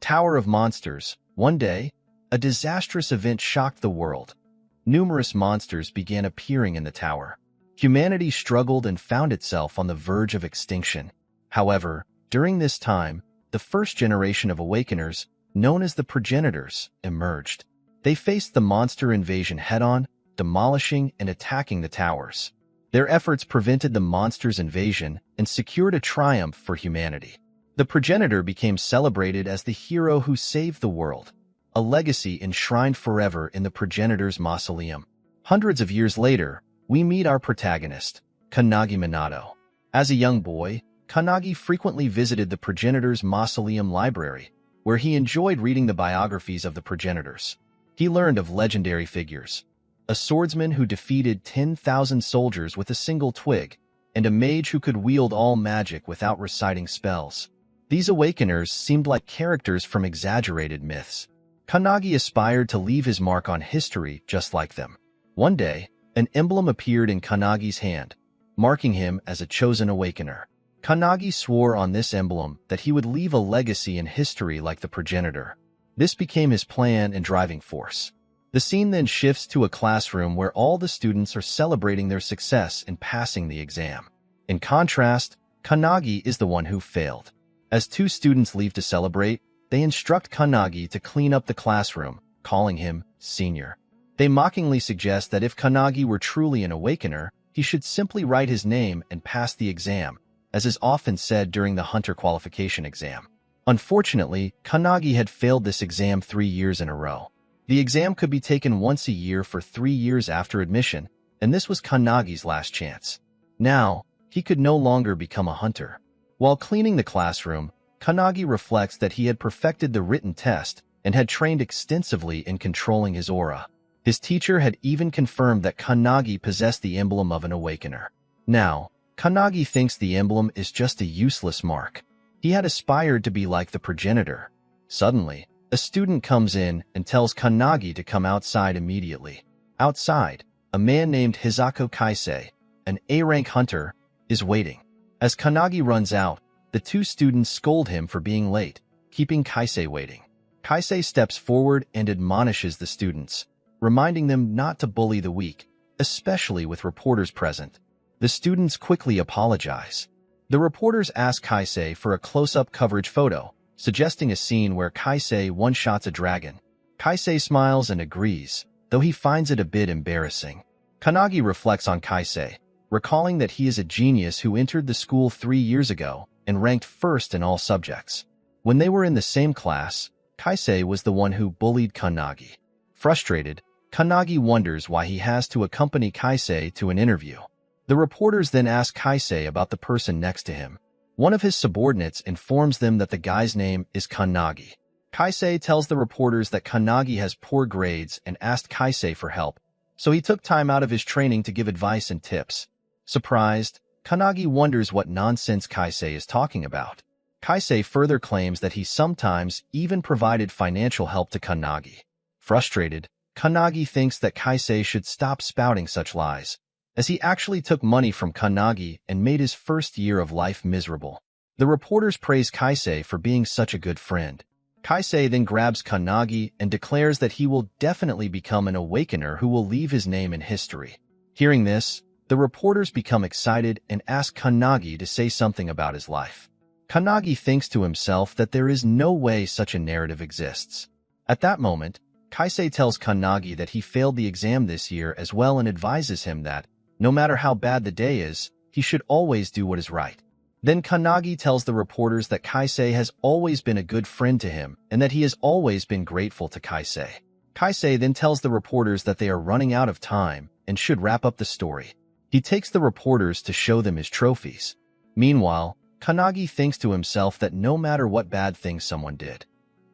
Tower of Monsters. One day, a disastrous event shocked the world. Numerous monsters began appearing in the tower. Humanity struggled and found itself on the verge of extinction. However, during this time, the first generation of awakeners, known as the progenitors, emerged. They faced the monster invasion head-on, demolishing and attacking the towers. Their efforts prevented the monster's invasion and secured a triumph for humanity. The progenitor became celebrated as the hero who saved the world, a legacy enshrined forever in the progenitor's mausoleum. Hundreds of years later, we meet our protagonist, Kannagi Minato. As a young boy, Kannagi frequently visited the progenitor's mausoleum library, where he enjoyed reading the biographies of the progenitors. He learned of legendary figures: a swordsman who defeated 10,000 soldiers with a single twig, and a mage who could wield all magic without reciting spells. These awakeners seemed like characters from exaggerated myths. Kannagi aspired to leave his mark on history just like them. One day, an emblem appeared in Kannagi's hand, marking him as a chosen awakener. Kannagi swore on this emblem that he would leave a legacy in history like the progenitor. This became his plan and driving force. The scene then shifts to a classroom where all the students are celebrating their success in passing the exam. In contrast, Kannagi is the one who failed. As two students leave to celebrate, they instruct Kannagi to clean up the classroom, calling him senior. They mockingly suggest that if Kannagi were truly an awakener, he should simply write his name and pass the exam, as is often said during the hunter qualification exam. Unfortunately, Kannagi had failed this exam 3 years in a row. The exam could be taken once a year for 3 years after admission, and this was Kannagi's last chance. Now, he could no longer become a hunter. While cleaning the classroom, Kannagi reflects that he had perfected the written test and had trained extensively in controlling his aura. His teacher had even confirmed that Kannagi possessed the emblem of an awakener. Now, Kannagi thinks the emblem is just a useless mark. He had aspired to be like the progenitor. Suddenly, a student comes in and tells Kannagi to come outside immediately. Outside, a man named Hisako Kaisei, an A-rank hunter, is waiting. As Kannagi runs out, the two students scold him for being late, keeping Kaisei waiting. Kaisei steps forward and admonishes the students, reminding them not to bully the weak, especially with reporters present. The students quickly apologize. The reporters ask Kaisei for a close-up coverage photo, suggesting a scene where Kaisei one-shots a dragon. Kaisei smiles and agrees, though he finds it a bit embarrassing. Kannagi reflects on Kaisei, recalling that he is a genius who entered the school 3 years ago and ranked first in all subjects. When they were in the same class, Kaisei was the one who bullied Kannagi. Frustrated, Kannagi wonders why he has to accompany Kaisei to an interview. The reporters then ask Kaisei about the person next to him. One of his subordinates informs them that the guy's name is Kannagi. Kaisei tells the reporters that Kannagi has poor grades and asked Kaisei for help, so he took time out of his training to give advice and tips. Surprised, Kannagi wonders what nonsense Kaisei is talking about. Kaisei further claims that he sometimes even provided financial help to Kannagi. Frustrated, Kannagi thinks that Kaisei should stop spouting such lies, as he actually took money from Kannagi and made his first year of life miserable. The reporters praise Kaisei for being such a good friend. Kaisei then grabs Kannagi and declares that he will definitely become an awakener who will leave his name in history. Hearing this, the reporters become excited and ask Kannagi to say something about his life. Kannagi thinks to himself that there is no way such a narrative exists. At that moment, Kaisei tells Kannagi that he failed the exam this year as well and advises him that, no matter how bad the day is, he should always do what is right. Then Kannagi tells the reporters that Kaisei has always been a good friend to him and that he has always been grateful to Kaisei. Kaisei then tells the reporters that they are running out of time and should wrap up the story. He takes the reporters to show them his trophies. Meanwhile, Kannagi thinks to himself that no matter what bad things someone did,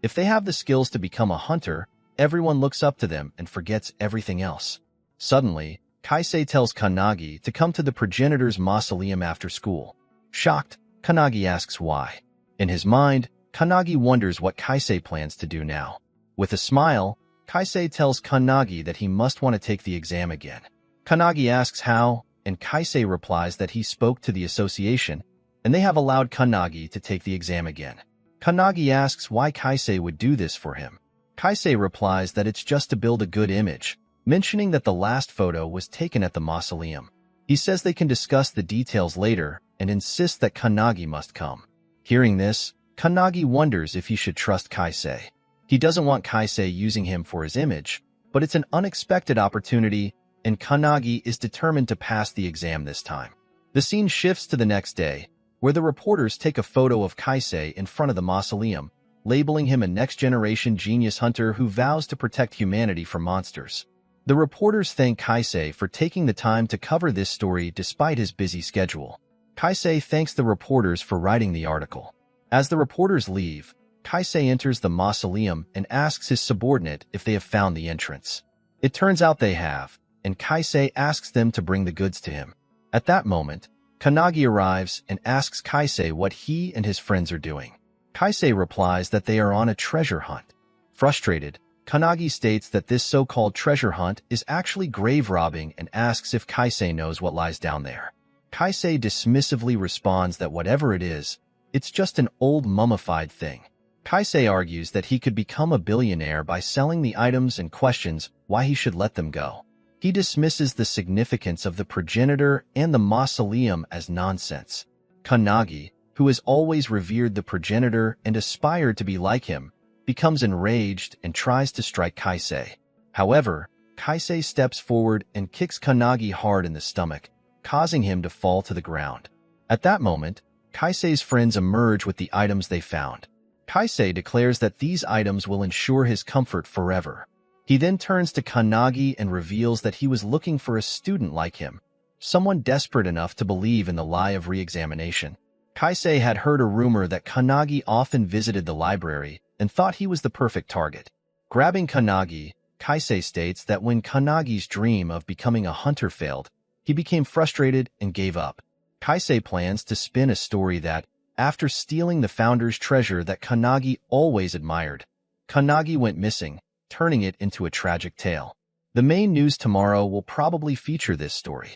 if they have the skills to become a hunter, everyone looks up to them and forgets everything else. Suddenly, Kaisei tells Kannagi to come to the progenitor's mausoleum after school. Shocked, Kannagi asks why. In his mind, Kannagi wonders what Kaisei plans to do now. With a smile, Kaisei tells Kannagi that he must want to take the exam again. Kannagi asks how, and Kaisei replies that he spoke to the association, and they have allowed Kannagi to take the exam again. Kannagi asks why Kaisei would do this for him. Kaisei replies that it's just to build a good image, mentioning that the last photo was taken at the mausoleum. He says they can discuss the details later and insists that Kannagi must come. Hearing this, Kannagi wonders if he should trust Kaisei. He doesn't want Kaisei using him for his image, but it's an unexpected opportunity, and Kannagi is determined to pass the exam this time. The scene shifts to the next day, where the reporters take a photo of Kaisei in front of the mausoleum, labeling him a next-generation genius hunter who vows to protect humanity from monsters. The reporters thank Kaisei for taking the time to cover this story despite his busy schedule. Kaisei thanks the reporters for writing the article. As the reporters leave, Kaisei enters the mausoleum and asks his subordinate if they have found the entrance. It turns out they have, and Kaisei asks them to bring the goods to him. At that moment, Kannagi arrives and asks Kaisei what he and his friends are doing. Kaisei replies that they are on a treasure hunt. Frustrated, Kannagi states that this so-called treasure hunt is actually grave robbing and asks if Kaisei knows what lies down there. Kaisei dismissively responds that whatever it is, it's just an old mummified thing. Kaisei argues that he could become a billionaire by selling the items and questions why he should let them go. He dismisses the significance of the progenitor and the mausoleum as nonsense. Kannagi, who has always revered the progenitor and aspired to be like him, becomes enraged and tries to strike Kaisei. However, Kaisei steps forward and kicks Kannagi hard in the stomach, causing him to fall to the ground. At that moment, Kaisei's friends emerge with the items they found. Kaisei declares that these items will ensure his comfort forever. He then turns to Kannagi and reveals that he was looking for a student like him, someone desperate enough to believe in the lie of re-examination. Kaisei had heard a rumor that Kannagi often visited the library and thought he was the perfect target. Grabbing Kannagi, Kaisei states that when Kannagi's dream of becoming a hunter failed, he became frustrated and gave up. Kaisei plans to spin a story that, after stealing the founder's treasure that Kannagi always admired, Kannagi went missing, turning it into a tragic tale. The main news tomorrow will probably feature this story.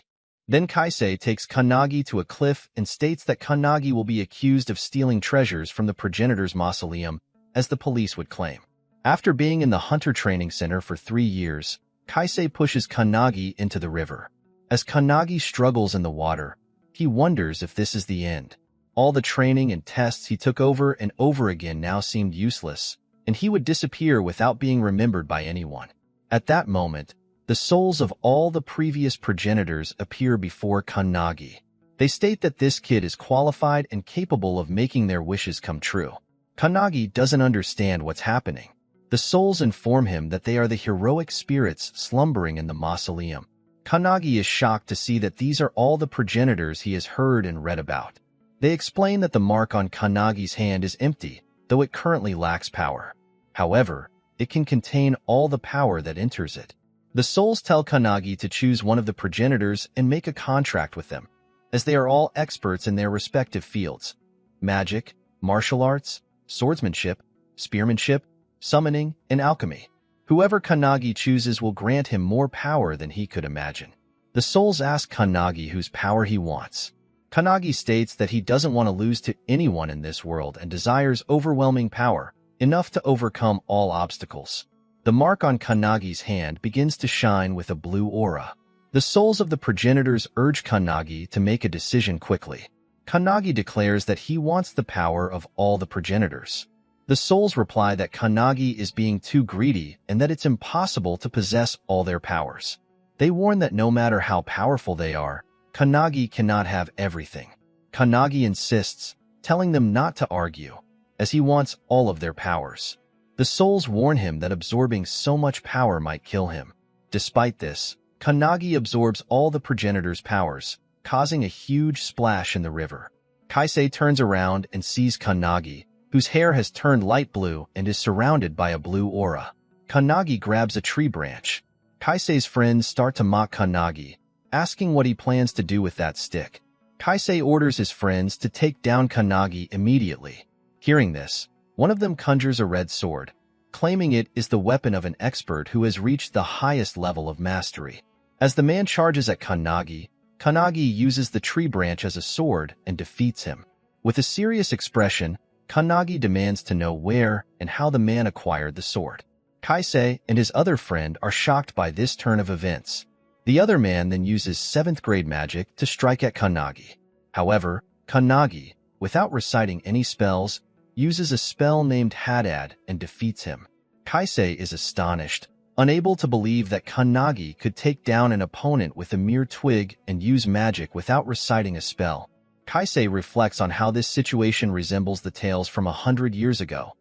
Then Kaisei takes Kannagi to a cliff and states that Kannagi will be accused of stealing treasures from the progenitor's mausoleum, as the police would claim. After being in the hunter training center for 3 years, Kaisei pushes Kannagi into the river. As Kannagi struggles in the water, he wonders if this is the end. All the training and tests he took over and over again now seemed useless, and he would disappear without being remembered by anyone. At that moment, the souls of all the previous progenitors appear before Kannagi. They state that this kid is qualified and capable of making their wishes come true. Kannagi doesn't understand what's happening. The souls inform him that they are the heroic spirits slumbering in the mausoleum. Kannagi is shocked to see that these are all the progenitors he has heard and read about. They explain that the mark on Kannagi's hand is empty, though it currently lacks power. However, it can contain all the power that enters it. The souls tell Kannagi to choose one of the progenitors and make a contract with them, as they are all experts in their respective fields: magic, martial arts, swordsmanship, spearmanship, summoning, and alchemy. Whoever Kannagi chooses will grant him more power than he could imagine. The souls ask Kannagi whose power he wants. Kannagi states that he doesn't want to lose to anyone in this world and desires overwhelming power, enough to overcome all obstacles. The mark on Kannagi's hand begins to shine with a blue aura. The souls of the progenitors urge Kannagi to make a decision quickly. Kannagi declares that he wants the power of all the progenitors. The souls reply that Kannagi is being too greedy and that it's impossible to possess all their powers. They warn that no matter how powerful they are, Kannagi cannot have everything. Kannagi insists, telling them not to argue, as he wants all of their powers. The souls warn him that absorbing so much power might kill him. Despite this, Kannagi absorbs all the progenitors' powers, causing a huge splash in the river. Kaisei turns around and sees Kannagi, whose hair has turned light blue and is surrounded by a blue aura. Kannagi grabs a tree branch. Kaisei's friends start to mock Kannagi, asking what he plans to do with that stick. Kaisei orders his friends to take down Kannagi immediately. Hearing this, one of them conjures a red sword, claiming it is the weapon of an expert who has reached the highest level of mastery. As the man charges at Kannagi, Kannagi uses the tree branch as a sword and defeats him. With a serious expression, Kannagi demands to know where and how the man acquired the sword. Kaisei and his other friend are shocked by this turn of events. The other man then uses 7th grade magic to strike at Kannagi. However, Kannagi, without reciting any spells, uses a spell named Haddad and defeats him. Kaisei is astonished, unable to believe that Kannagi could take down an opponent with a mere twig and use magic without reciting a spell. Kaisei reflects on how this situation resembles the tales from 100 years ago.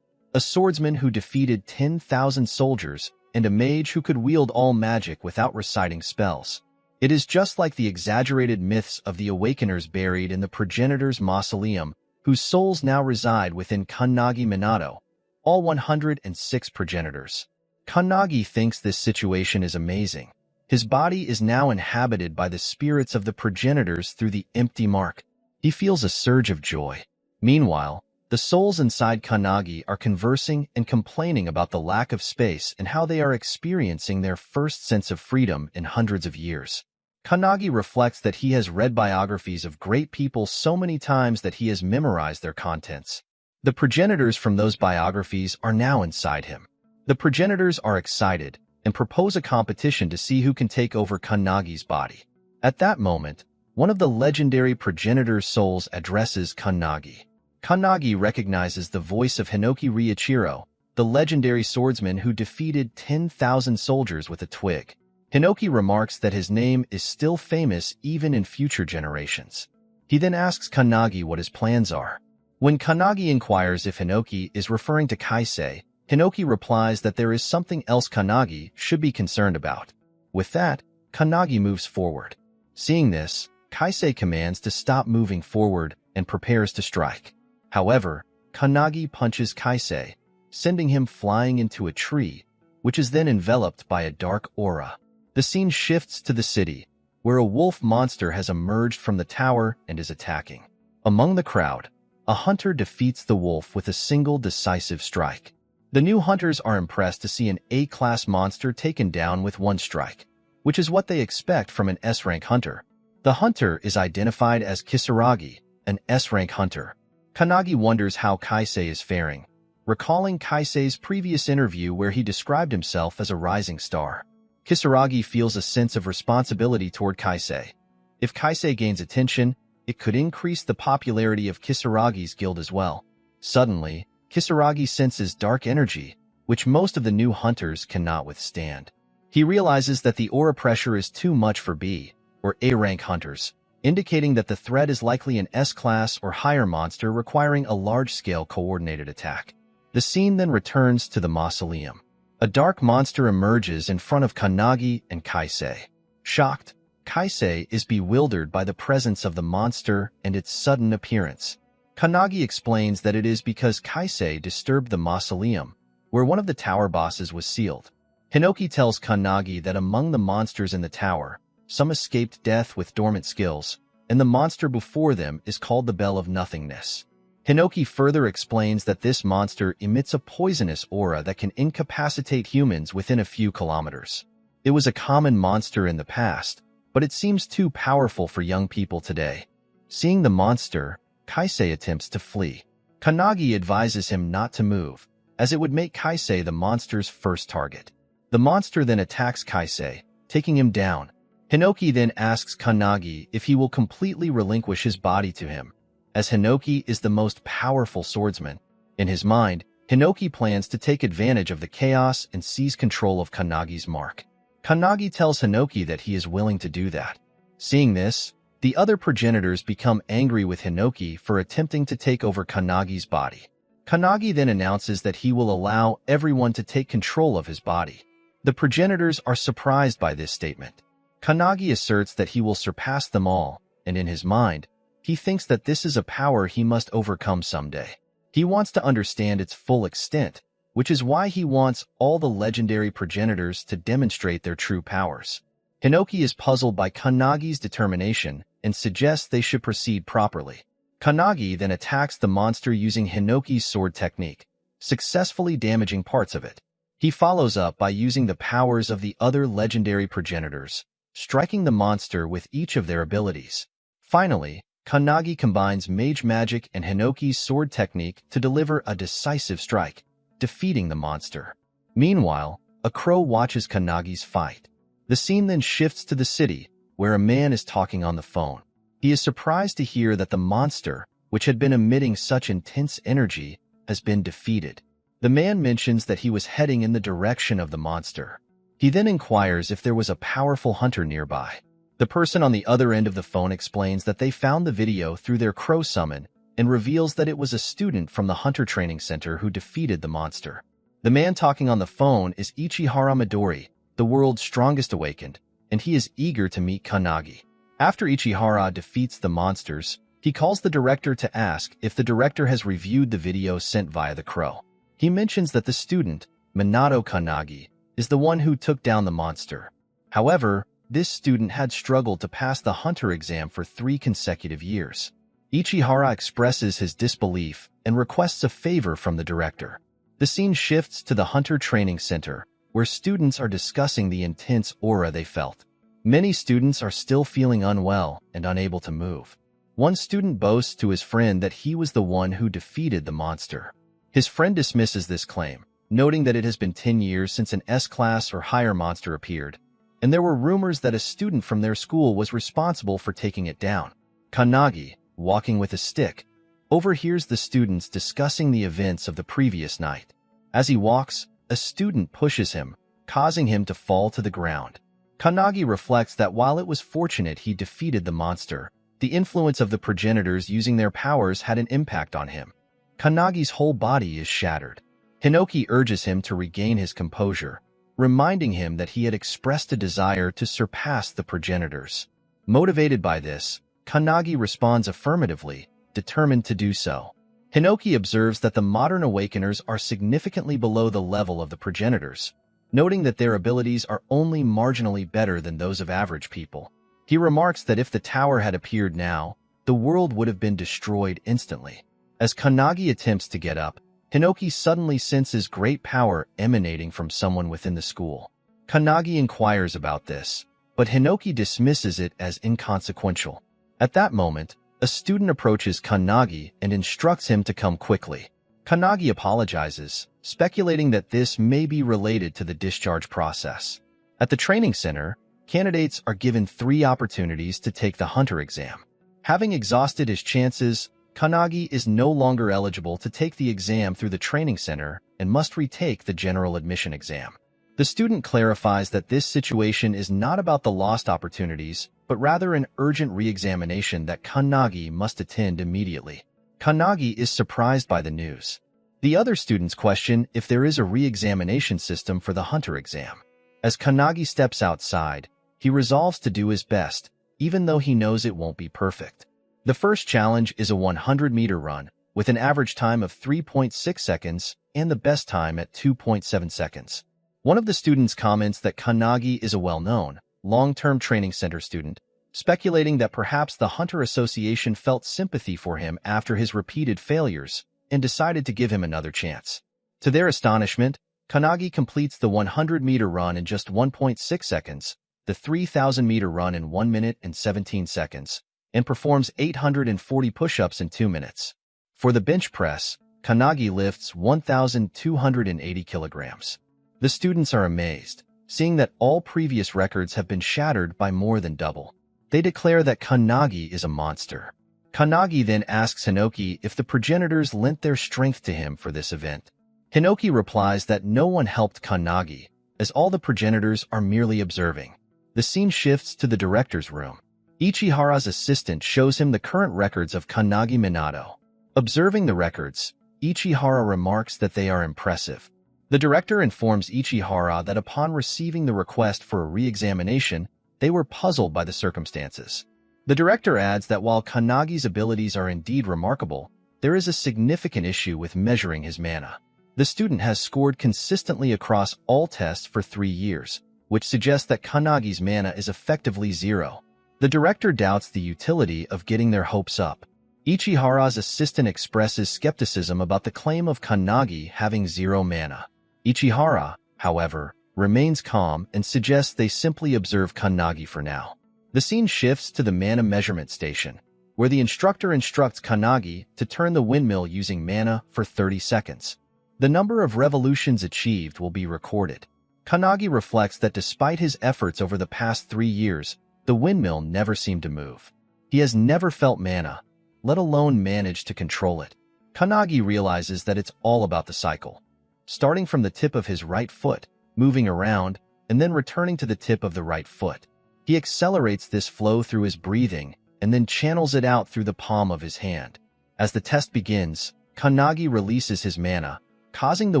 A swordsman who defeated 10,000 soldiers and a mage who could wield all magic without reciting spells. It is just like the exaggerated myths of the awakeners buried in the progenitor's mausoleum, whose souls now reside within Kannagi Minato, all 106 progenitors. Kannagi thinks this situation is amazing. His body is now inhabited by the spirits of the progenitors through the empty mark. He feels a surge of joy. Meanwhile, the souls inside Kannagi are conversing and complaining about the lack of space and how they are experiencing their first sense of freedom in hundreds of years. Kannagi reflects that he has read biographies of great people so many times that he has memorized their contents. The progenitors from those biographies are now inside him. The progenitors are excited and propose a competition to see who can take over Kannagi's body. At that moment, one of the legendary progenitor's souls addresses Kannagi. Kannagi recognizes the voice of Hinoki Ryuichiro, the legendary swordsman who defeated 10,000 soldiers with a twig. Hinoki remarks that his name is still famous even in future generations. He then asks Kannagi what his plans are. When Kannagi inquires if Hinoki is referring to Kaisei, Hinoki replies that there is something else Kannagi should be concerned about. With that, Kannagi moves forward. Seeing this, Kaisei commands to stop moving forward and prepares to strike. However, Kannagi punches Kaisei, sending him flying into a tree, which is then enveloped by a dark aura. The scene shifts to the city, where a wolf monster has emerged from the tower and is attacking. Among the crowd, a hunter defeats the wolf with a single decisive strike. The new hunters are impressed to see an A-class monster taken down with one strike, which is what they expect from an S-rank hunter. The hunter is identified as Kisaragi, an S-rank hunter. Kannagi wonders how Kaisei is faring, recalling Kaisei's previous interview where he described himself as a rising star. Kisaragi feels a sense of responsibility toward Kaisei. If Kaisei gains attention, it could increase the popularity of Kisaragi's guild as well. Suddenly, Kisaragi senses dark energy, which most of the new hunters cannot withstand. He realizes that the aura pressure is too much for B, or A-rank hunters, indicating that the threat is likely an S-class or higher monster requiring a large-scale coordinated attack. The scene then returns to the mausoleum. A dark monster emerges in front of Kannagi and Kaisei. Shocked, Kaisei is bewildered by the presence of the monster and its sudden appearance. Kannagi explains that it is because Kaisei disturbed the mausoleum, where one of the tower bosses was sealed. Hinoki tells Kannagi that among the monsters in the tower, some escaped death with dormant skills, and the monster before them is called the Bell of Nothingness. Hinoki further explains that this monster emits a poisonous aura that can incapacitate humans within a few kilometers. It was a common monster in the past, but it seems too powerful for young people today. Seeing the monster, Kaisei attempts to flee. Kannagi advises him not to move, as it would make Kaisei the monster's first target. The monster then attacks Kaisei, taking him down. Hinoki then asks Kannagi if he will completely relinquish his body to him, as Hinoki is the most powerful swordsman. In his mind, Hinoki plans to take advantage of the chaos and seize control of Kannagi's mark. Kannagi tells Hinoki that he is willing to do that. Seeing this, the other progenitors become angry with Hinoki for attempting to take over Kannagi's body. Kannagi then announces that he will allow everyone to take control of his body. The progenitors are surprised by this statement. Kannagi asserts that he will surpass them all, and in his mind, he thinks that this is a power he must overcome someday. He wants to understand its full extent, which is why he wants all the legendary progenitors to demonstrate their true powers. Hinoki is puzzled by Kannagi's determination and suggests they should proceed properly. Kannagi then attacks the monster using Hinoki's sword technique, successfully damaging parts of it. He follows up by using the powers of the other legendary progenitors, striking the monster with each of their abilities. Finally, Kannagi combines mage magic and Hinoki's sword technique to deliver a decisive strike, defeating the monster. Meanwhile, a crow watches Kannagi's fight. The scene then shifts to the city, where a man is talking on the phone. He is surprised to hear that the monster, which had been emitting such intense energy, has been defeated. The man mentions that he was heading in the direction of the monster. He then inquires if there was a powerful hunter nearby. The person on the other end of the phone explains that they found the video through their crow summon and reveals that it was a student from the Hunter Training Center who defeated the monster. The man talking on the phone is Ichihara Midori, the world's strongest awakened, and he is eager to meet Kannagi. After Ichihara defeats the monsters, he calls the director to ask if the director has reviewed the video sent via the crow. He mentions that the student, Minato Kannagi, is the one who took down the monster. However, this student had struggled to pass the hunter exam for 3 consecutive years. Ichihara expresses his disbelief and requests a favor from the director. The scene shifts to the Hunter Training Center, where students are discussing the intense aura they felt. Many students are still feeling unwell and unable to move. One student boasts to his friend that he was the one who defeated the monster. His friend dismisses this claim, noting that it has been 10 years since an S-class or higher monster appeared, and there were rumors that a student from their school was responsible for taking it down. Kannagi, walking with a stick, overhears the students discussing the events of the previous night. As he walks, a student pushes him, causing him to fall to the ground. Kannagi reflects that while it was fortunate he defeated the monster, the influence of the progenitors using their powers had an impact on him. Kannagi's whole body is shattered. Hinoki urges him to regain his composure, reminding him that he had expressed a desire to surpass the progenitors. Motivated by this, Kannagi responds affirmatively, determined to do so. Hinoki observes that the modern awakeners are significantly below the level of the progenitors, noting that their abilities are only marginally better than those of average people. He remarks that if the tower had appeared now, the world would have been destroyed instantly. As Kannagi attempts to get up, Hinoki suddenly senses great power emanating from someone within the school. Kannagi inquires about this, but Hinoki dismisses it as inconsequential. At that moment, a student approaches Kannagi and instructs him to come quickly. Kannagi apologizes, speculating that this may be related to the discharge process. At the training center, candidates are given 3 opportunities to take the hunter exam. Having exhausted his chances, Kannagi is no longer eligible to take the exam through the training center and must retake the general admission exam. The student clarifies that this situation is not about the lost opportunities, but rather an urgent re-examination that Kannagi must attend immediately. Kannagi is surprised by the news. The other students question if there is a re-examination system for the hunter exam. As Kannagi steps outside, he resolves to do his best, even though he knows it won't be perfect. The first challenge is a 100-meter run, with an average time of 3.6 seconds and the best time at 2.7 seconds. One of the students comments that Kannagi is a well-known, long-term training center student, speculating that perhaps the Hunter Association felt sympathy for him after his repeated failures and decided to give him another chance. To their astonishment, Kannagi completes the 100-meter run in just 1.6 seconds, the 3,000-meter run in 1 minute and 17 seconds, and performs 840 push-ups in 2 minutes. For the bench press, Kannagi lifts 1,280 kilograms. The students are amazed, seeing that all previous records have been shattered by more than double. They declare that Kannagi is a monster. Kannagi then asks Hinoki if the progenitors lent their strength to him for this event. Hinoki replies that no one helped Kannagi, as all the progenitors are merely observing. The scene shifts to the director's room. Ichihara's assistant shows him the current records of Kannagi Minato. Observing the records, Ichihara remarks that they are impressive. The director informs Ichihara that upon receiving the request for a re-examination, they were puzzled by the circumstances. The director adds that while Kannagi's abilities are indeed remarkable, there is a significant issue with measuring his mana. The student has scored consistently across all tests for 3 years, which suggests that Kannagi's mana is effectively 0. The director doubts the utility of getting their hopes up. Ichihara's assistant expresses skepticism about the claim of Kannagi having 0 mana. Ichihara, however, remains calm and suggests they simply observe Kannagi for now. The scene shifts to the mana measurement station. where the instructor instructs Kannagi to turn the windmill using mana for 30 seconds. The number of revolutions achieved will be recorded. Kannagi reflects that despite his efforts over the past 3 years, the windmill never seemed to move. He has never felt mana, let alone managed to control it. Kannagi realizes that it's all about the cycle. Starting from the tip of his right foot, moving around, and then returning to the tip of the right foot. He accelerates this flow through his breathing and then channels it out through the palm of his hand. As the test begins, Kannagi releases his mana, causing the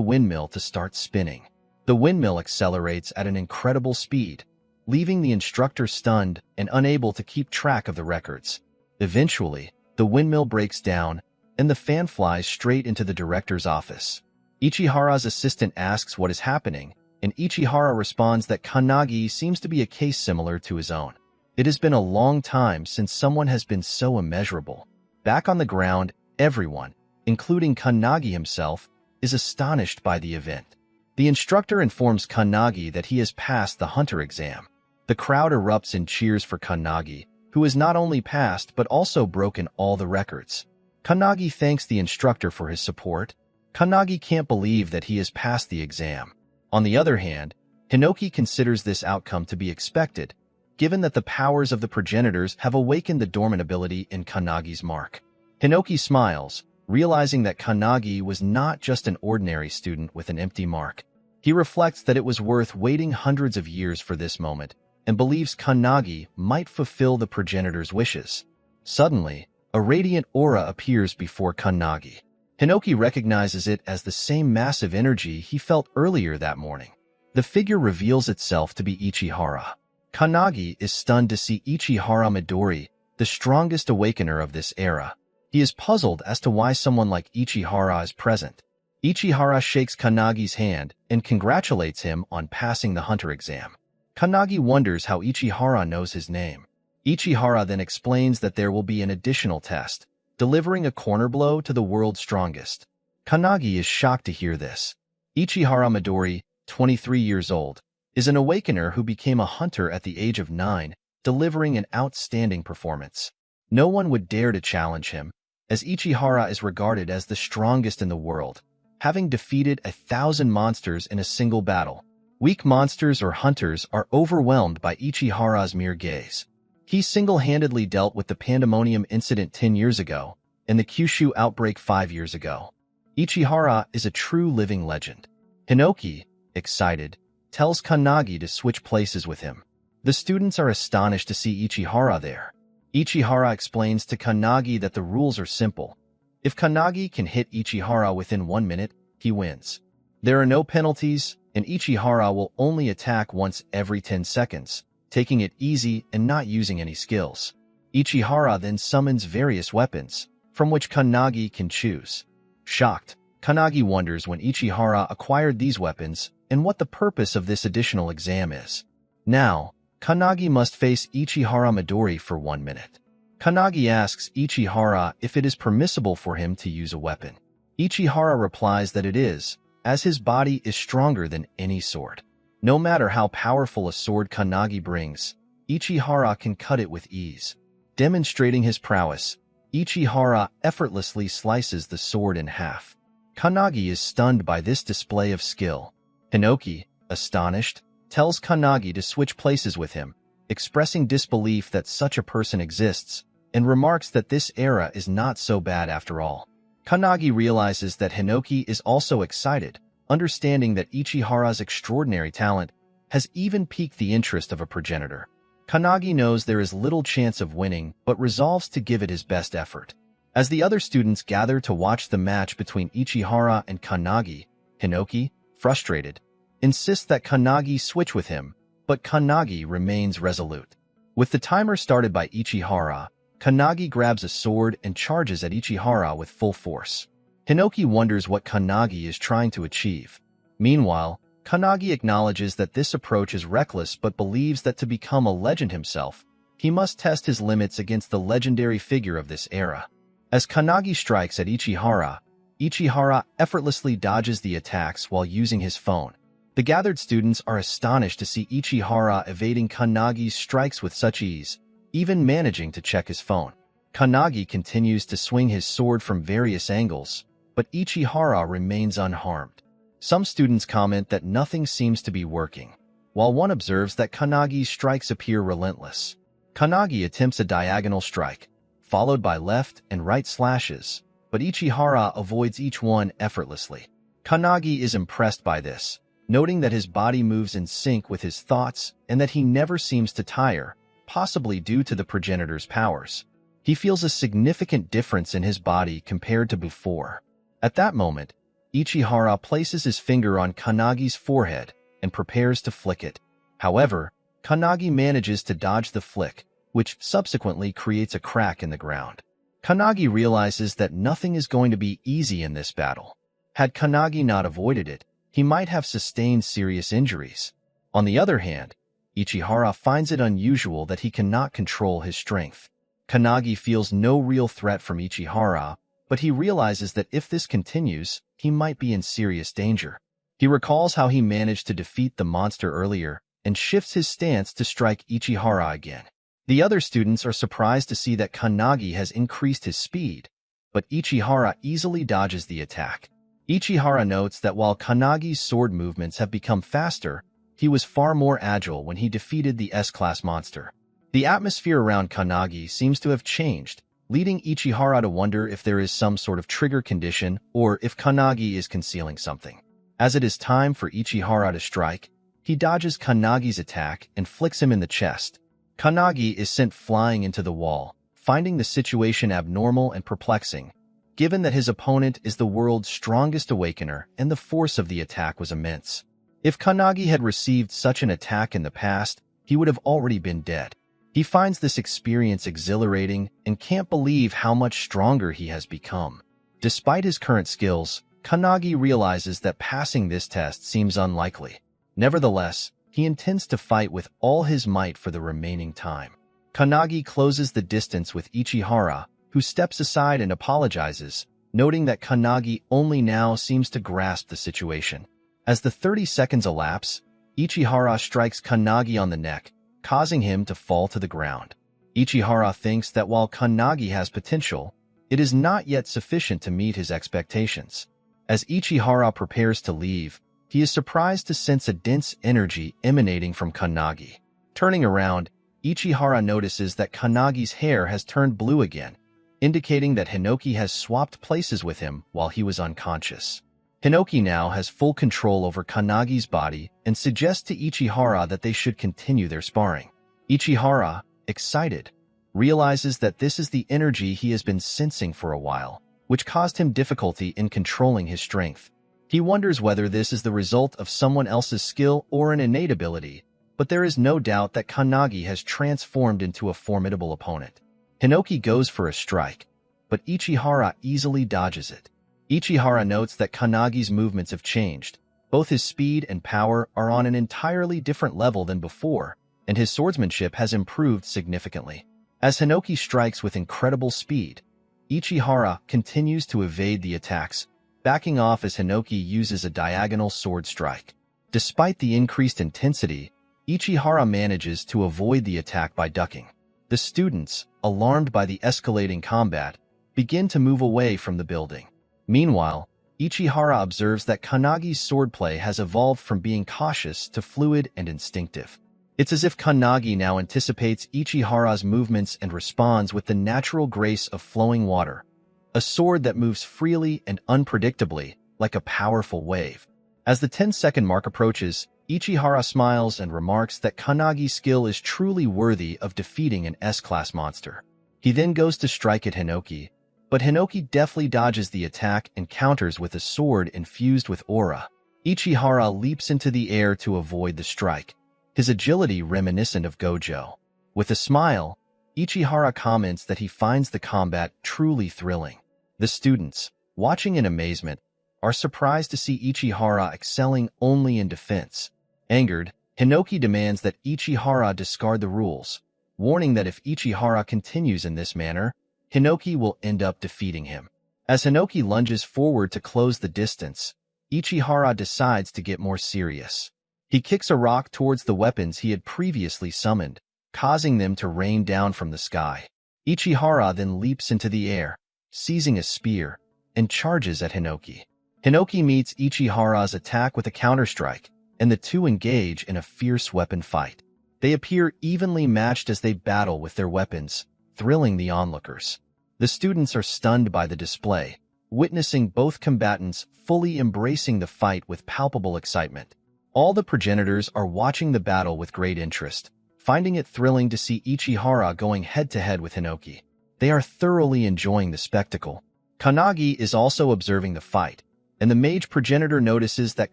windmill to start spinning. The windmill accelerates at an incredible speed, leaving the instructor stunned and unable to keep track of the records. Eventually, the windmill breaks down, and the fan flies straight into the director's office. Ichihara's assistant asks what is happening, and Ichihara responds that Kannagi seems to be a case similar to his own. It has been a long time since someone has been so immeasurable. Back on the ground, everyone, including Kannagi himself, is astonished by the event. The instructor informs Kannagi that he has passed the hunter exam. The crowd erupts in cheers for Kannagi, who has not only passed but also broken all the records. Kannagi thanks the instructor for his support. Kannagi can't believe that he has passed the exam. On the other hand, Hinoki considers this outcome to be expected, given that the powers of the progenitors have awakened the dormant ability in Kannagi's mark. Hinoki smiles, realizing that Kannagi was not just an ordinary student with an empty mark. He reflects that it was worth waiting hundreds of years for this moment, and believes Kannagi might fulfill the progenitor's wishes. Suddenly, a radiant aura appears before Kannagi. Hinoki recognizes it as the same massive energy he felt earlier that morning. The figure reveals itself to be Ichihara. Kannagi is stunned to see Ichihara Midori, the strongest awakener of this era. He is puzzled as to why someone like Ichihara is present. Ichihara shakes Kannagi's hand and congratulates him on passing the hunter exam. Kannagi wonders how Ichihara knows his name. Ichihara then explains that there will be an additional test, delivering a corner blow to the world's strongest. Kannagi is shocked to hear this. Ichihara Midori, 23 years old, is an awakener who became a hunter at the age of 9, delivering an outstanding performance. No one would dare to challenge him, as Ichihara is regarded as the strongest in the world, having defeated 1,000 monsters in a single battle. Weak monsters or hunters are overwhelmed by Ichihara's mere gaze. He single-handedly dealt with the Pandemonium incident 10 years ago and the Kyushu outbreak 5 years ago. Ichihara is a true living legend. Hinoki, excited, tells Kannagi to switch places with him. The students are astonished to see Ichihara there. Ichihara explains to Kannagi that the rules are simple. If Kannagi can hit Ichihara within 1 minute, he wins. There are no penalties, and Ichihara will only attack once every 10 seconds, taking it easy and not using any skills. Ichihara then summons various weapons, from which Kannagi can choose. Shocked, Kannagi wonders when Ichihara acquired these weapons and what the purpose of this additional exam is. Now, Kannagi must face Ichihara Midori for 1 minute. Kannagi asks Ichihara if it is permissible for him to use a weapon. Ichihara replies that it is, as his body is stronger than any sword. No matter how powerful a sword Kannagi brings, Ichihara can cut it with ease. Demonstrating his prowess, Ichihara effortlessly slices the sword in half. Kannagi is stunned by this display of skill. Hinoki, astonished, tells Kannagi to switch places with him, expressing disbelief that such a person exists, and remarks that this era is not so bad after all. Kannagi realizes that Hinoki is also excited, understanding that Ichihara's extraordinary talent has even piqued the interest of a progenitor. Kannagi knows there is little chance of winning, but resolves to give it his best effort. As the other students gather to watch the match between Ichihara and Kannagi, Hinoki, frustrated, insists that Kannagi switch with him, but Kannagi remains resolute. With the timer started by Ichihara, Kannagi grabs a sword and charges at Ichihara with full force. Hinoki wonders what Kannagi is trying to achieve. Meanwhile, Kannagi acknowledges that this approach is reckless but believes that to become a legend himself, he must test his limits against the legendary figure of this era. As Kannagi strikes at Ichihara, Ichihara effortlessly dodges the attacks while using his phone. The gathered students are astonished to see Ichihara evading Kannagi's strikes with such ease, even managing to check his phone. Kanagi continues to swing his sword from various angles, but Ichihara remains unharmed. Some students comment that nothing seems to be working, while one observes that Kanagi's strikes appear relentless. Kanagi attempts a diagonal strike, followed by left and right slashes, but Ichihara avoids each one effortlessly. Kanagi is impressed by this, noting that his body moves in sync with his thoughts and that he never seems to tire, possibly due to the progenitor's powers. He feels a significant difference in his body compared to before. At that moment, Ichihara places his finger on Kanagi's forehead and prepares to flick it. However, Kanagi manages to dodge the flick, which subsequently creates a crack in the ground. Kanagi realizes that nothing is going to be easy in this battle. Had Kanagi not avoided it, he might have sustained serious injuries. On the other hand, Ichihara finds it unusual that he cannot control his strength. Kanagi feels no real threat from Ichihara, but he realizes that if this continues, he might be in serious danger. He recalls how he managed to defeat the monster earlier and shifts his stance to strike Ichihara again. The other students are surprised to see that Kanagi has increased his speed, but Ichihara easily dodges the attack. Ichihara notes that while Kanagi's sword movements have become faster, he was far more agile when he defeated the S-class monster. The atmosphere around Kanagi seems to have changed, leading Ichihara to wonder if there is some sort of trigger condition or if Kanagi is concealing something. As it is time for Ichihara to strike, he dodges Kanagi's attack and flicks him in the chest. Kanagi is sent flying into the wall, finding the situation abnormal and perplexing, given that his opponent is the world's strongest awakener and the force of the attack was immense. If Kanagi had received such an attack in the past, he would have already been dead. He finds this experience exhilarating and can't believe how much stronger he has become. Despite his current skills, Kanagi realizes that passing this test seems unlikely. Nevertheless, he intends to fight with all his might for the remaining time. Kanagi closes the distance with Ichihara, who steps aside and apologizes, noting that Kanagi only now seems to grasp the situation. As the 30 seconds elapse, Ichihara strikes Kanagi on the neck, causing him to fall to the ground. Ichihara thinks that while Kanagi has potential, it is not yet sufficient to meet his expectations. As Ichihara prepares to leave, he is surprised to sense a dense energy emanating from Kanagi. Turning around, Ichihara notices that Kanagi's hair has turned blue again, indicating that Hinoki has swapped places with him while he was unconscious. Hinoki now has full control over Kanagi's body and suggests to Ichihara that they should continue their sparring. Ichihara, excited, realizes that this is the energy he has been sensing for a while, which caused him difficulty in controlling his strength. He wonders whether this is the result of someone else's skill or an innate ability, but there is no doubt that Kanagi has transformed into a formidable opponent. Hinoki goes for a strike, but Ichihara easily dodges it. Ichihara notes that Kanagi's movements have changed. Both his speed and power are on an entirely different level than before, and his swordsmanship has improved significantly. As Hinoki strikes with incredible speed, Ichihara continues to evade the attacks, backing off as Hinoki uses a diagonal sword strike. Despite the increased intensity, Ichihara manages to avoid the attack by ducking. The students, alarmed by the escalating combat, begin to move away from the building. Meanwhile, Ichihara observes that Kanagi's swordplay has evolved from being cautious to fluid and instinctive. It's as if Kanagi now anticipates Ichihara's movements and responds with the natural grace of flowing water, a sword that moves freely and unpredictably, like a powerful wave. As the 10-second mark approaches, Ichihara smiles and remarks that Kanagi's skill is truly worthy of defeating an S-class monster. He then goes to strike at Hinoki, but Hinoki deftly dodges the attack and counters with a sword infused with aura. Ichihara leaps into the air to avoid the strike, his agility reminiscent of Gojo. With a smile, Ichihara comments that he finds the combat truly thrilling. The students, watching in amazement, are surprised to see Ichihara excelling only in defense. Angered, Hinoki demands that Ichihara discard the rules, warning that if Ichihara continues in this manner, Hinoki will end up defeating him. As Hinoki lunges forward to close the distance, Ichihara decides to get more serious. He kicks a rock towards the weapons he had previously summoned, causing them to rain down from the sky. Ichihara then leaps into the air, seizing a spear, and charges at Hinoki. Hinoki meets Ichihara's attack with a counterstrike, and the two engage in a fierce weapon fight. They appear evenly matched as they battle with their weapons, thrilling the onlookers. The students are stunned by the display, witnessing both combatants fully embracing the fight with palpable excitement. All the progenitors are watching the battle with great interest, finding it thrilling to see Ichihara going head-to-head with Hinoki. They are thoroughly enjoying the spectacle. Kannagi is also observing the fight, and the mage progenitor notices that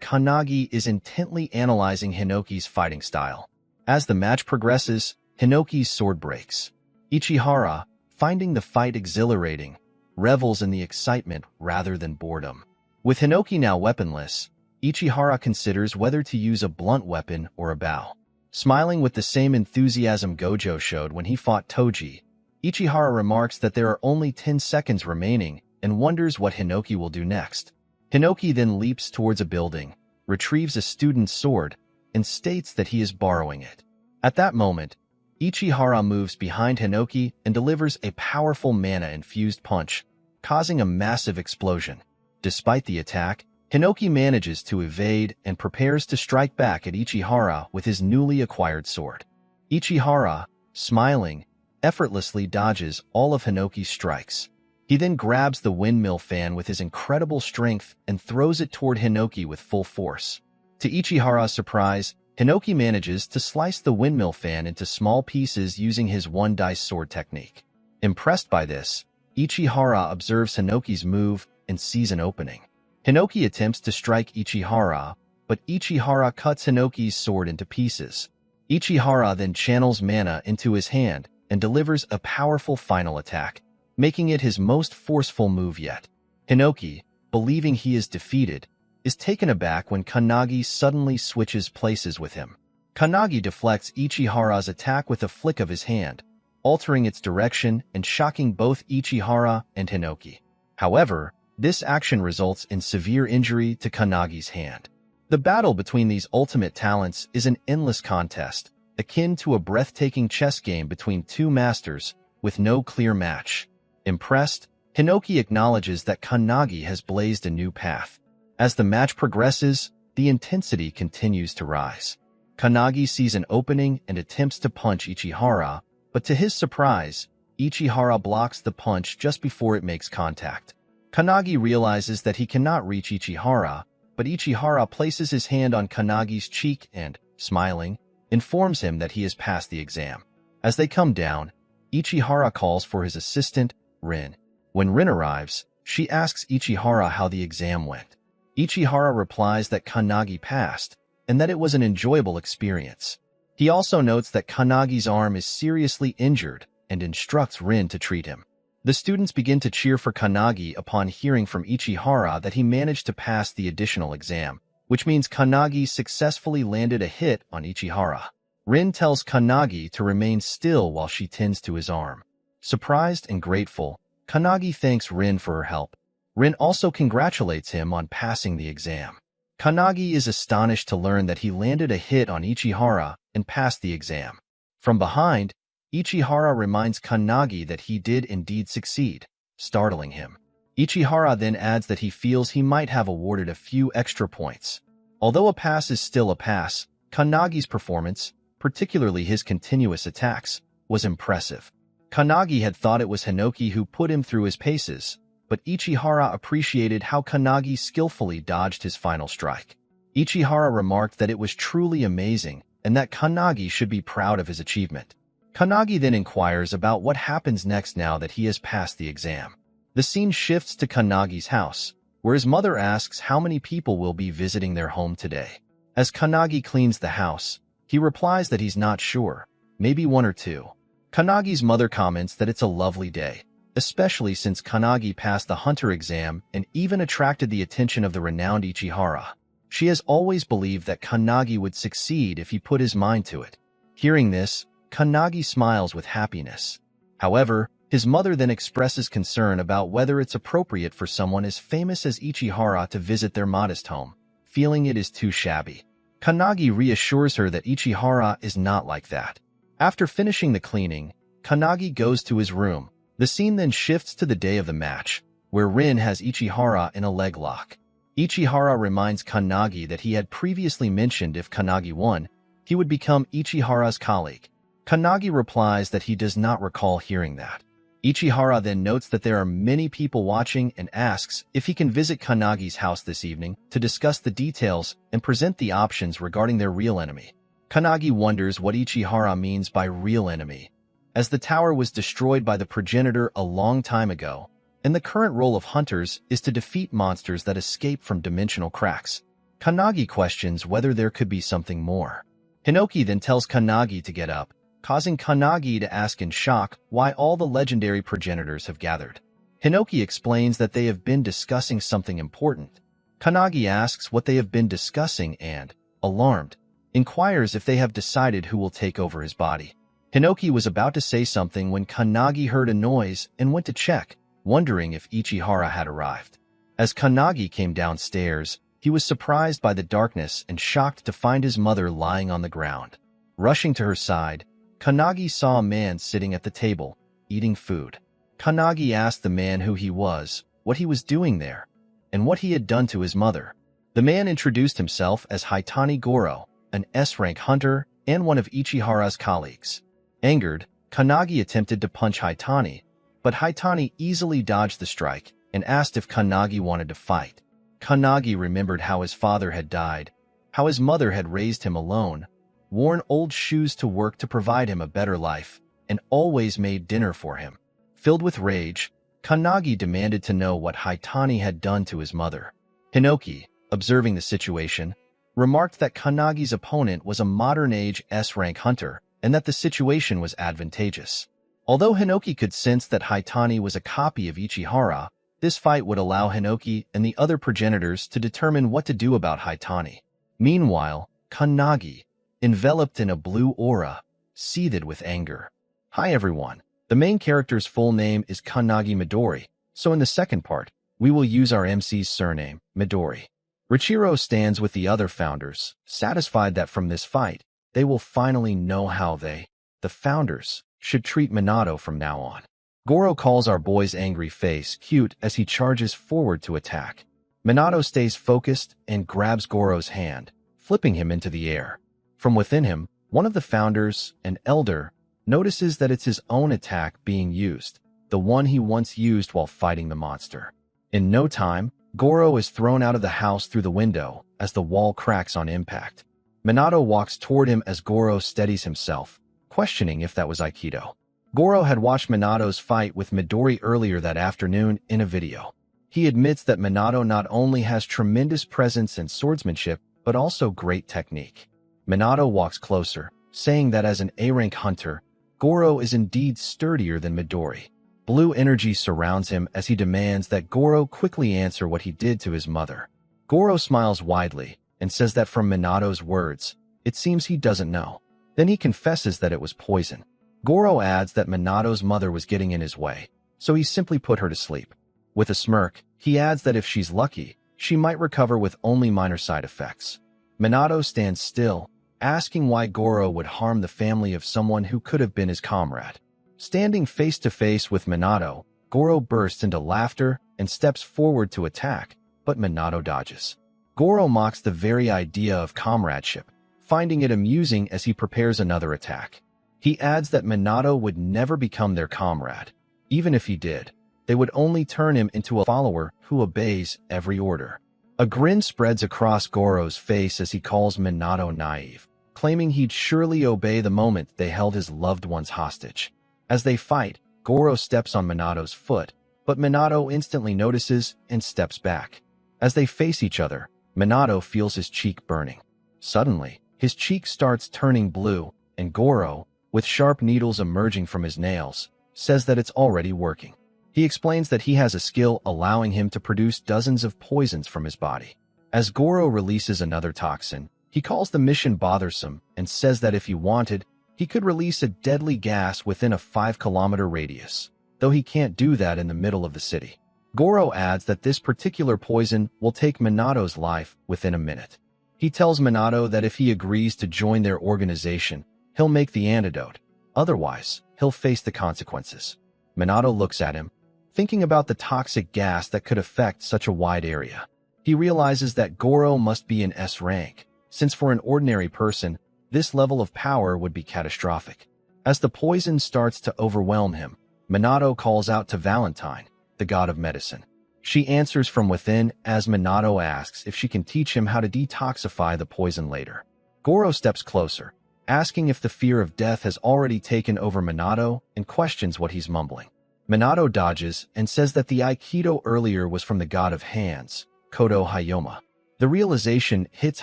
Kannagi is intently analyzing Hinoki's fighting style. As the match progresses, Hinoki's sword breaks. Ichihara, finding the fight exhilarating, revels in the excitement rather than boredom. With Hinoki now weaponless, Ichihara considers whether to use a blunt weapon or a bow. Smiling with the same enthusiasm Gojo showed when he fought Toji, Ichihara remarks that there are only 10 seconds remaining and wonders what Hinoki will do next. Hinoki then leaps towards a building, retrieves a student's sword, and states that he is borrowing it. At that moment, Ichihara moves behind Hinoki and delivers a powerful mana-infused punch, causing a massive explosion. Despite the attack, Hinoki manages to evade and prepares to strike back at Ichihara with his newly acquired sword. Ichihara, smiling, effortlessly dodges all of Hinoki's strikes. He then grabs the windmill fan with his incredible strength and throws it toward Hinoki with full force. To Ichihara's surprise, Hinoki manages to slice the windmill fan into small pieces using his one-dice sword technique. Impressed by this, Ichihara observes Hinoki's move and sees an opening. Hinoki attempts to strike Ichihara, but Ichihara cuts Hinoki's sword into pieces. Ichihara then channels mana into his hand and delivers a powerful final attack, making it his most forceful move yet. Hinoki, believing he is defeated, is taken aback when Kannagi suddenly switches places with him. Kannagi deflects Ichihara's attack with a flick of his hand, altering its direction and shocking both Ichihara and Hinoki. However, this action results in severe injury to Kannagi's hand. The battle between these ultimate talents is an endless contest, akin to a breathtaking chess game between two masters with no clear match. Impressed, Hinoki acknowledges that Kannagi has blazed a new path. As the match progresses, the intensity continues to rise. Kannagi sees an opening and attempts to punch Ichihara, but to his surprise, Ichihara blocks the punch just before it makes contact. Kannagi realizes that he cannot reach Ichihara, but Ichihara places his hand on Kannagi's cheek and, smiling, informs him that he has passed the exam. As they come down, Ichihara calls for his assistant, Rin. When Rin arrives, she asks Ichihara how the exam went. Ichihara replies that Kannagi passed, and that it was an enjoyable experience. He also notes that Kannagi's arm is seriously injured and instructs Rin to treat him. The students begin to cheer for Kannagi upon hearing from Ichihara that he managed to pass the additional exam, which means Kannagi successfully landed a hit on Ichihara. Rin tells Kannagi to remain still while she tends to his arm. Surprised and grateful, Kannagi thanks Rin for her help. Rin also congratulates him on passing the exam. Kannagi is astonished to learn that he landed a hit on Ichihara and passed the exam. From behind, Ichihara reminds Kannagi that he did indeed succeed, startling him. Ichihara then adds that he feels he might have awarded a few extra points. Although a pass is still a pass, Kannagi's performance, particularly his continuous attacks, was impressive. Kannagi had thought it was Hinoki who put him through his paces, but Ichihara appreciated how Kannagi skillfully dodged his final strike. Ichihara remarked that it was truly amazing and that Kannagi should be proud of his achievement. Kannagi then inquires about what happens next now that he has passed the exam. The scene shifts to Kannagi's house, where his mother asks how many people will be visiting their home today. As Kannagi cleans the house, he replies that he's not sure, maybe one or two. Kannagi's mother comments that it's a lovely day, especially since Kannagi passed the hunter exam and even attracted the attention of the renowned Ichihara. She has always believed that Kannagi would succeed if he put his mind to it. Hearing this, Kannagi smiles with happiness. However, his mother then expresses concern about whether it's appropriate for someone as famous as Ichihara to visit their modest home, feeling it is too shabby. Kannagi reassures her that Ichihara is not like that. After finishing the cleaning, Kanagi goes to his room. The scene then shifts to the day of the match, where Rin has Ichihara in a leg lock. Ichihara reminds Kanagi that he had previously mentioned if Kanagi won, he would become Ichihara's colleague. Kanagi replies that he does not recall hearing that. Ichihara then notes that there are many people watching and asks if he can visit Kanagi's house this evening to discuss the details and present the options regarding their real enemy. Kanagi wonders what Ichihara means by real enemy, as the tower was destroyed by the progenitor a long time ago, and the current role of hunters is to defeat monsters that escape from dimensional cracks. Kanagi questions whether there could be something more. Hinoki then tells Kanagi to get up, causing Kanagi to ask in shock why all the legendary progenitors have gathered. Hinoki explains that they have been discussing something important. Kanagi asks what they have been discussing and, alarmed, inquires if they have decided who will take over his body. Hinoki was about to say something when Kanagi heard a noise and went to check, wondering if Ichihara had arrived. As Kanagi came downstairs, he was surprised by the darkness and shocked to find his mother lying on the ground. Rushing to her side, Kanagi saw a man sitting at the table, eating food. Kanagi asked the man who he was, what he was doing there, and what he had done to his mother. The man introduced himself as Haitani Goro, an S-rank hunter and one of Ichihara's colleagues. Angered, Kanagi attempted to punch Haitani, but Haitani easily dodged the strike and asked if Kanagi wanted to fight. Kanagi remembered how his father had died, how his mother had raised him alone, worn old shoes to work to provide him a better life, and always made dinner for him. Filled with rage, Kanagi demanded to know what Haitani had done to his mother. Hinoki, observing the situation, remarked that Kanagi's opponent was a modern-age S-rank hunter and that the situation was advantageous. Although Hinoki could sense that Haitani was a copy of Ichihara, this fight would allow Hinoki and the other progenitors to determine what to do about Haitani. Meanwhile, Kanagi, enveloped in a blue aura, seethed with anger. Hi everyone. The main character's full name is Kanagi Midori, so in the second part, we will use our MC's surname, Midori. Richiro stands with the other founders, satisfied that from this fight, they will finally know how they, the founders, should treat Minato from now on. Goro calls our boy's angry face cute as he charges forward to attack. Minato stays focused and grabs Goro's hand, flipping him into the air. From within him, one of the founders, an elder, notices that it's his own attack being used, the one he once used while fighting the monster. In no time, Goro is thrown out of the house through the window as the wall cracks on impact. Minato walks toward him as Goro steadies himself, questioning if that was Aikido. Goro had watched Minato's fight with Midori earlier that afternoon in a video. He admits that Minato not only has tremendous presence and swordsmanship, but also great technique. Minato walks closer, saying that as an A-rank hunter, Goro is indeed sturdier than Midori. Blue energy surrounds him as he demands that Goro quickly answer what he did to his mother. Goro smiles widely and says that from Minato's words, it seems he doesn't know. Then he confesses that it was poison. Goro adds that Minato's mother was getting in his way, so he simply put her to sleep. With a smirk, he adds that if she's lucky, she might recover with only minor side effects. Minato stands still, asking why Goro would harm the family of someone who could have been his comrade. Standing face to face with Minato, Goro bursts into laughter and steps forward to attack, but Minato dodges. Goro mocks the very idea of comradeship, finding it amusing as he prepares another attack. He adds that Minato would never become their comrade. Even if he did, they would only turn him into a follower who obeys every order. A grin spreads across Goro's face as he calls Minato naive, claiming he'd surely obey the moment they held his loved ones hostage. As they fight, Goro steps on Minato's foot, but Minato instantly notices and steps back. As they face each other, Minato feels his cheek burning. Suddenly, his cheek starts turning blue, and Goro, with sharp needles emerging from his nails, says that it's already working. He explains that he has a skill allowing him to produce dozens of poisons from his body. As Goro releases another toxin, he calls the mission bothersome and says that if he wanted, he could release a deadly gas within a 5-kilometer radius, though he can't do that in the middle of the city. Goro adds that this particular poison will take Minato's life within a minute. He tells Minato that if he agrees to join their organization, he'll make the antidote, Otherwise, he'll face the consequences. Minato looks at him, thinking about the toxic gas that could affect such a wide area. He realizes that Goro must be in S rank, since for an ordinary person, this level of power would be catastrophic. As the poison starts to overwhelm him, Minato calls out to Valentine, the god of medicine. She answers from within as Minato asks if she can teach him how to detoxify the poison later. Goro steps closer, asking if the fear of death has already taken over Minato and questions what he's mumbling. Minato dodges and says that the Aikido earlier was from the god of hands, Kodo Hayoma. The realization hits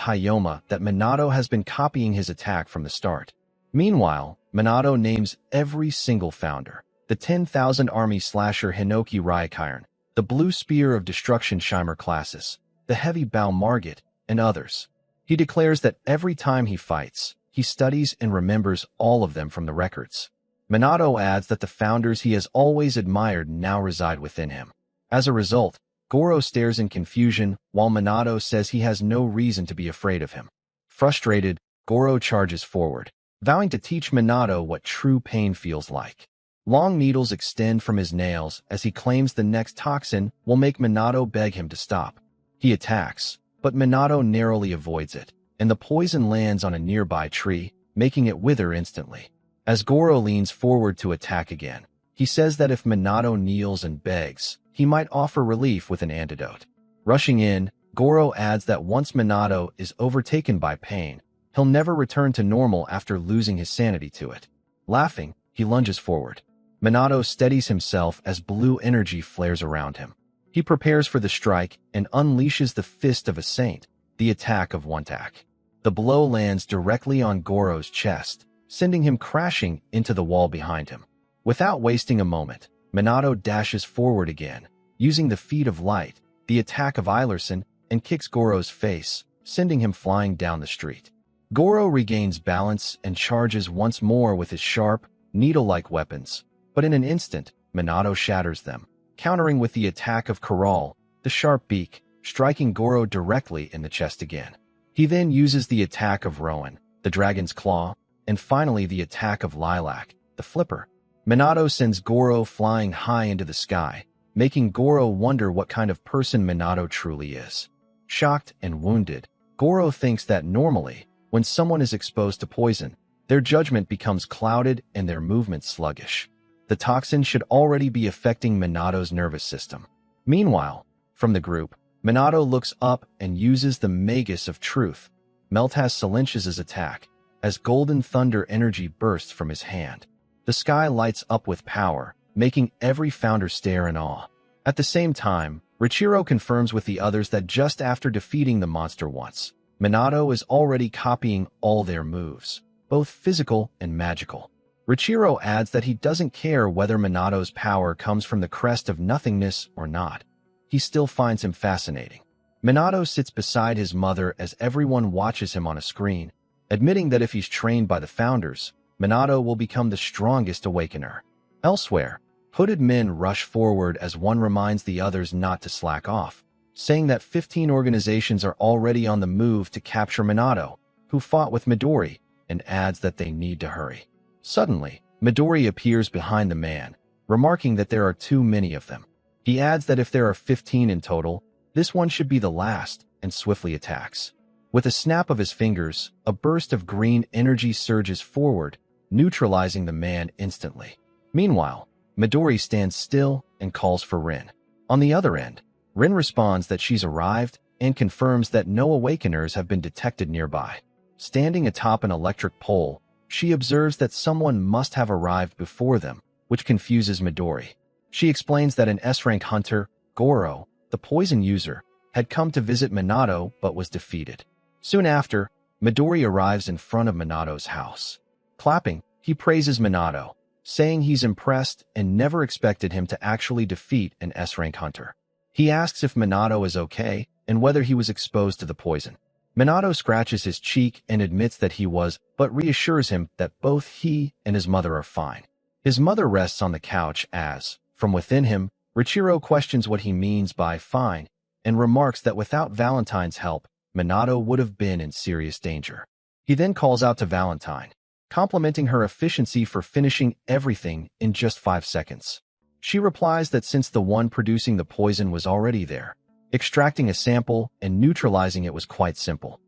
Hayoma that Minato has been copying his attack from the start. Meanwhile, Minato names every single founder: the 10,000 Army Slasher Hinoki Raikiren, the Blue Spear of Destruction Shimer Classes, the Heavy Bow Margit, and others. He declares that every time he fights, he studies and remembers all of them from the records. Minato adds that the founders he has always admired now reside within him. As a result, Goro stares in confusion while Minato says he has no reason to be afraid of him. Frustrated, Goro charges forward, vowing to teach Minato what true pain feels like. Long needles extend from his nails as he claims the next toxin will make Minato beg him to stop. He attacks, but Minato narrowly avoids it, and the poison lands on a nearby tree, making it wither instantly. As Goro leans forward to attack again, he says that if Minato kneels and begs, he might offer relief with an antidote. Rushing in, Goro adds that once Minato is overtaken by pain, he'll never return to normal after losing his sanity to it. Laughing, he lunges forward. Minato steadies himself as blue energy flares around him. He prepares for the strike and unleashes the Fist of a Saint, the attack of One-Tak. The blow lands directly on Goro's chest, sending him crashing into the wall behind him. Without wasting a moment, Minato dashes forward again, using the Feet of Light, the attack of Eilerson, and kicks Goro's face, sending him flying down the street. Goro regains balance and charges once more with his sharp, needle-like weapons, but in an instant, Minato shatters them, countering with the attack of Corral, the sharp beak, striking Goro directly in the chest again. He then uses the attack of Rowan, the dragon's claw, and finally the attack of Lilac, the flipper. Minato sends Goro flying high into the sky, making Goro wonder what kind of person Minato truly is. Shocked and wounded, Goro thinks that normally, when someone is exposed to poison, their judgment becomes clouded and their movement sluggish. The toxin should already be affecting Minato's nervous system. Meanwhile, from the group, Minato looks up and uses the Magus of Truth, Meltas Silencious' attack, as golden thunder energy bursts from his hand. The sky lights up with power, making every founder stare in awe. At the same time, Riichiro confirms with the others that just after defeating the monster once, Minato is already copying all their moves, both physical and magical. Riichiro adds that he doesn't care whether Minato's power comes from the crest of nothingness or not. He still finds him fascinating. Minato sits beside his mother as everyone watches him on a screen, admitting that if he's trained by the founders, Minato will become the strongest awakener. Elsewhere, hooded men rush forward as one reminds the others not to slack off, saying that 15 organizations are already on the move to capture Minato, who fought with Midori, and adds that they need to hurry. Suddenly, Midori appears behind the man, remarking that there are too many of them. He adds that if there are 15 in total, this one should be the last, and swiftly attacks. With a snap of his fingers, a burst of green energy surges forward, neutralizing the man instantly. Meanwhile, Midori stands still and calls for Rin. On the other end, Rin responds that she's arrived and confirms that no awakeners have been detected nearby. Standing atop an electric pole, she observes that someone must have arrived before them, which confuses Midori. She explains that an S-rank hunter, Goro, the poison user, had come to visit Minato but was defeated. Soon after, Midori arrives in front of Minato's house. Clapping, he praises Minato, saying he's impressed and never expected him to actually defeat an S-rank hunter. He asks if Minato is okay and whether he was exposed to the poison. Minato scratches his cheek and admits that he was, but reassures him that both he and his mother are fine. His mother rests on the couch as, from within him, Riichiro questions what he means by fine and remarks that without Valentine's help, Minato would have been in serious danger. He then calls out to Valentine, complimenting her efficiency for finishing everything in just 5 seconds. She replies that since the one producing the poison was already there, extracting a sample and neutralizing it was quite simple.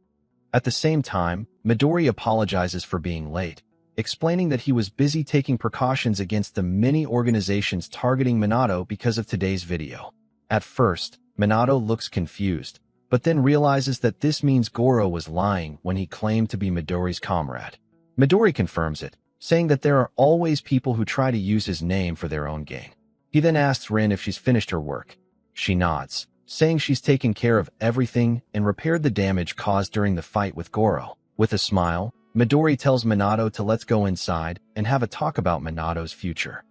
At the same time, Midori apologizes for being late, explaining that he was busy taking precautions against the many organizations targeting Minato because of today's video. At first, Minato looks confused, but then realizes that this means Goro was lying when he claimed to be Midori's comrade. Midori confirms it, saying that there are always people who try to use his name for their own gain. He then asks Rin if she's finished her work. She nods, saying she's taken care of everything and repaired the damage caused during the fight with Goro. With a smile, Midori tells Minato to let's go inside and have a talk about Minato's future.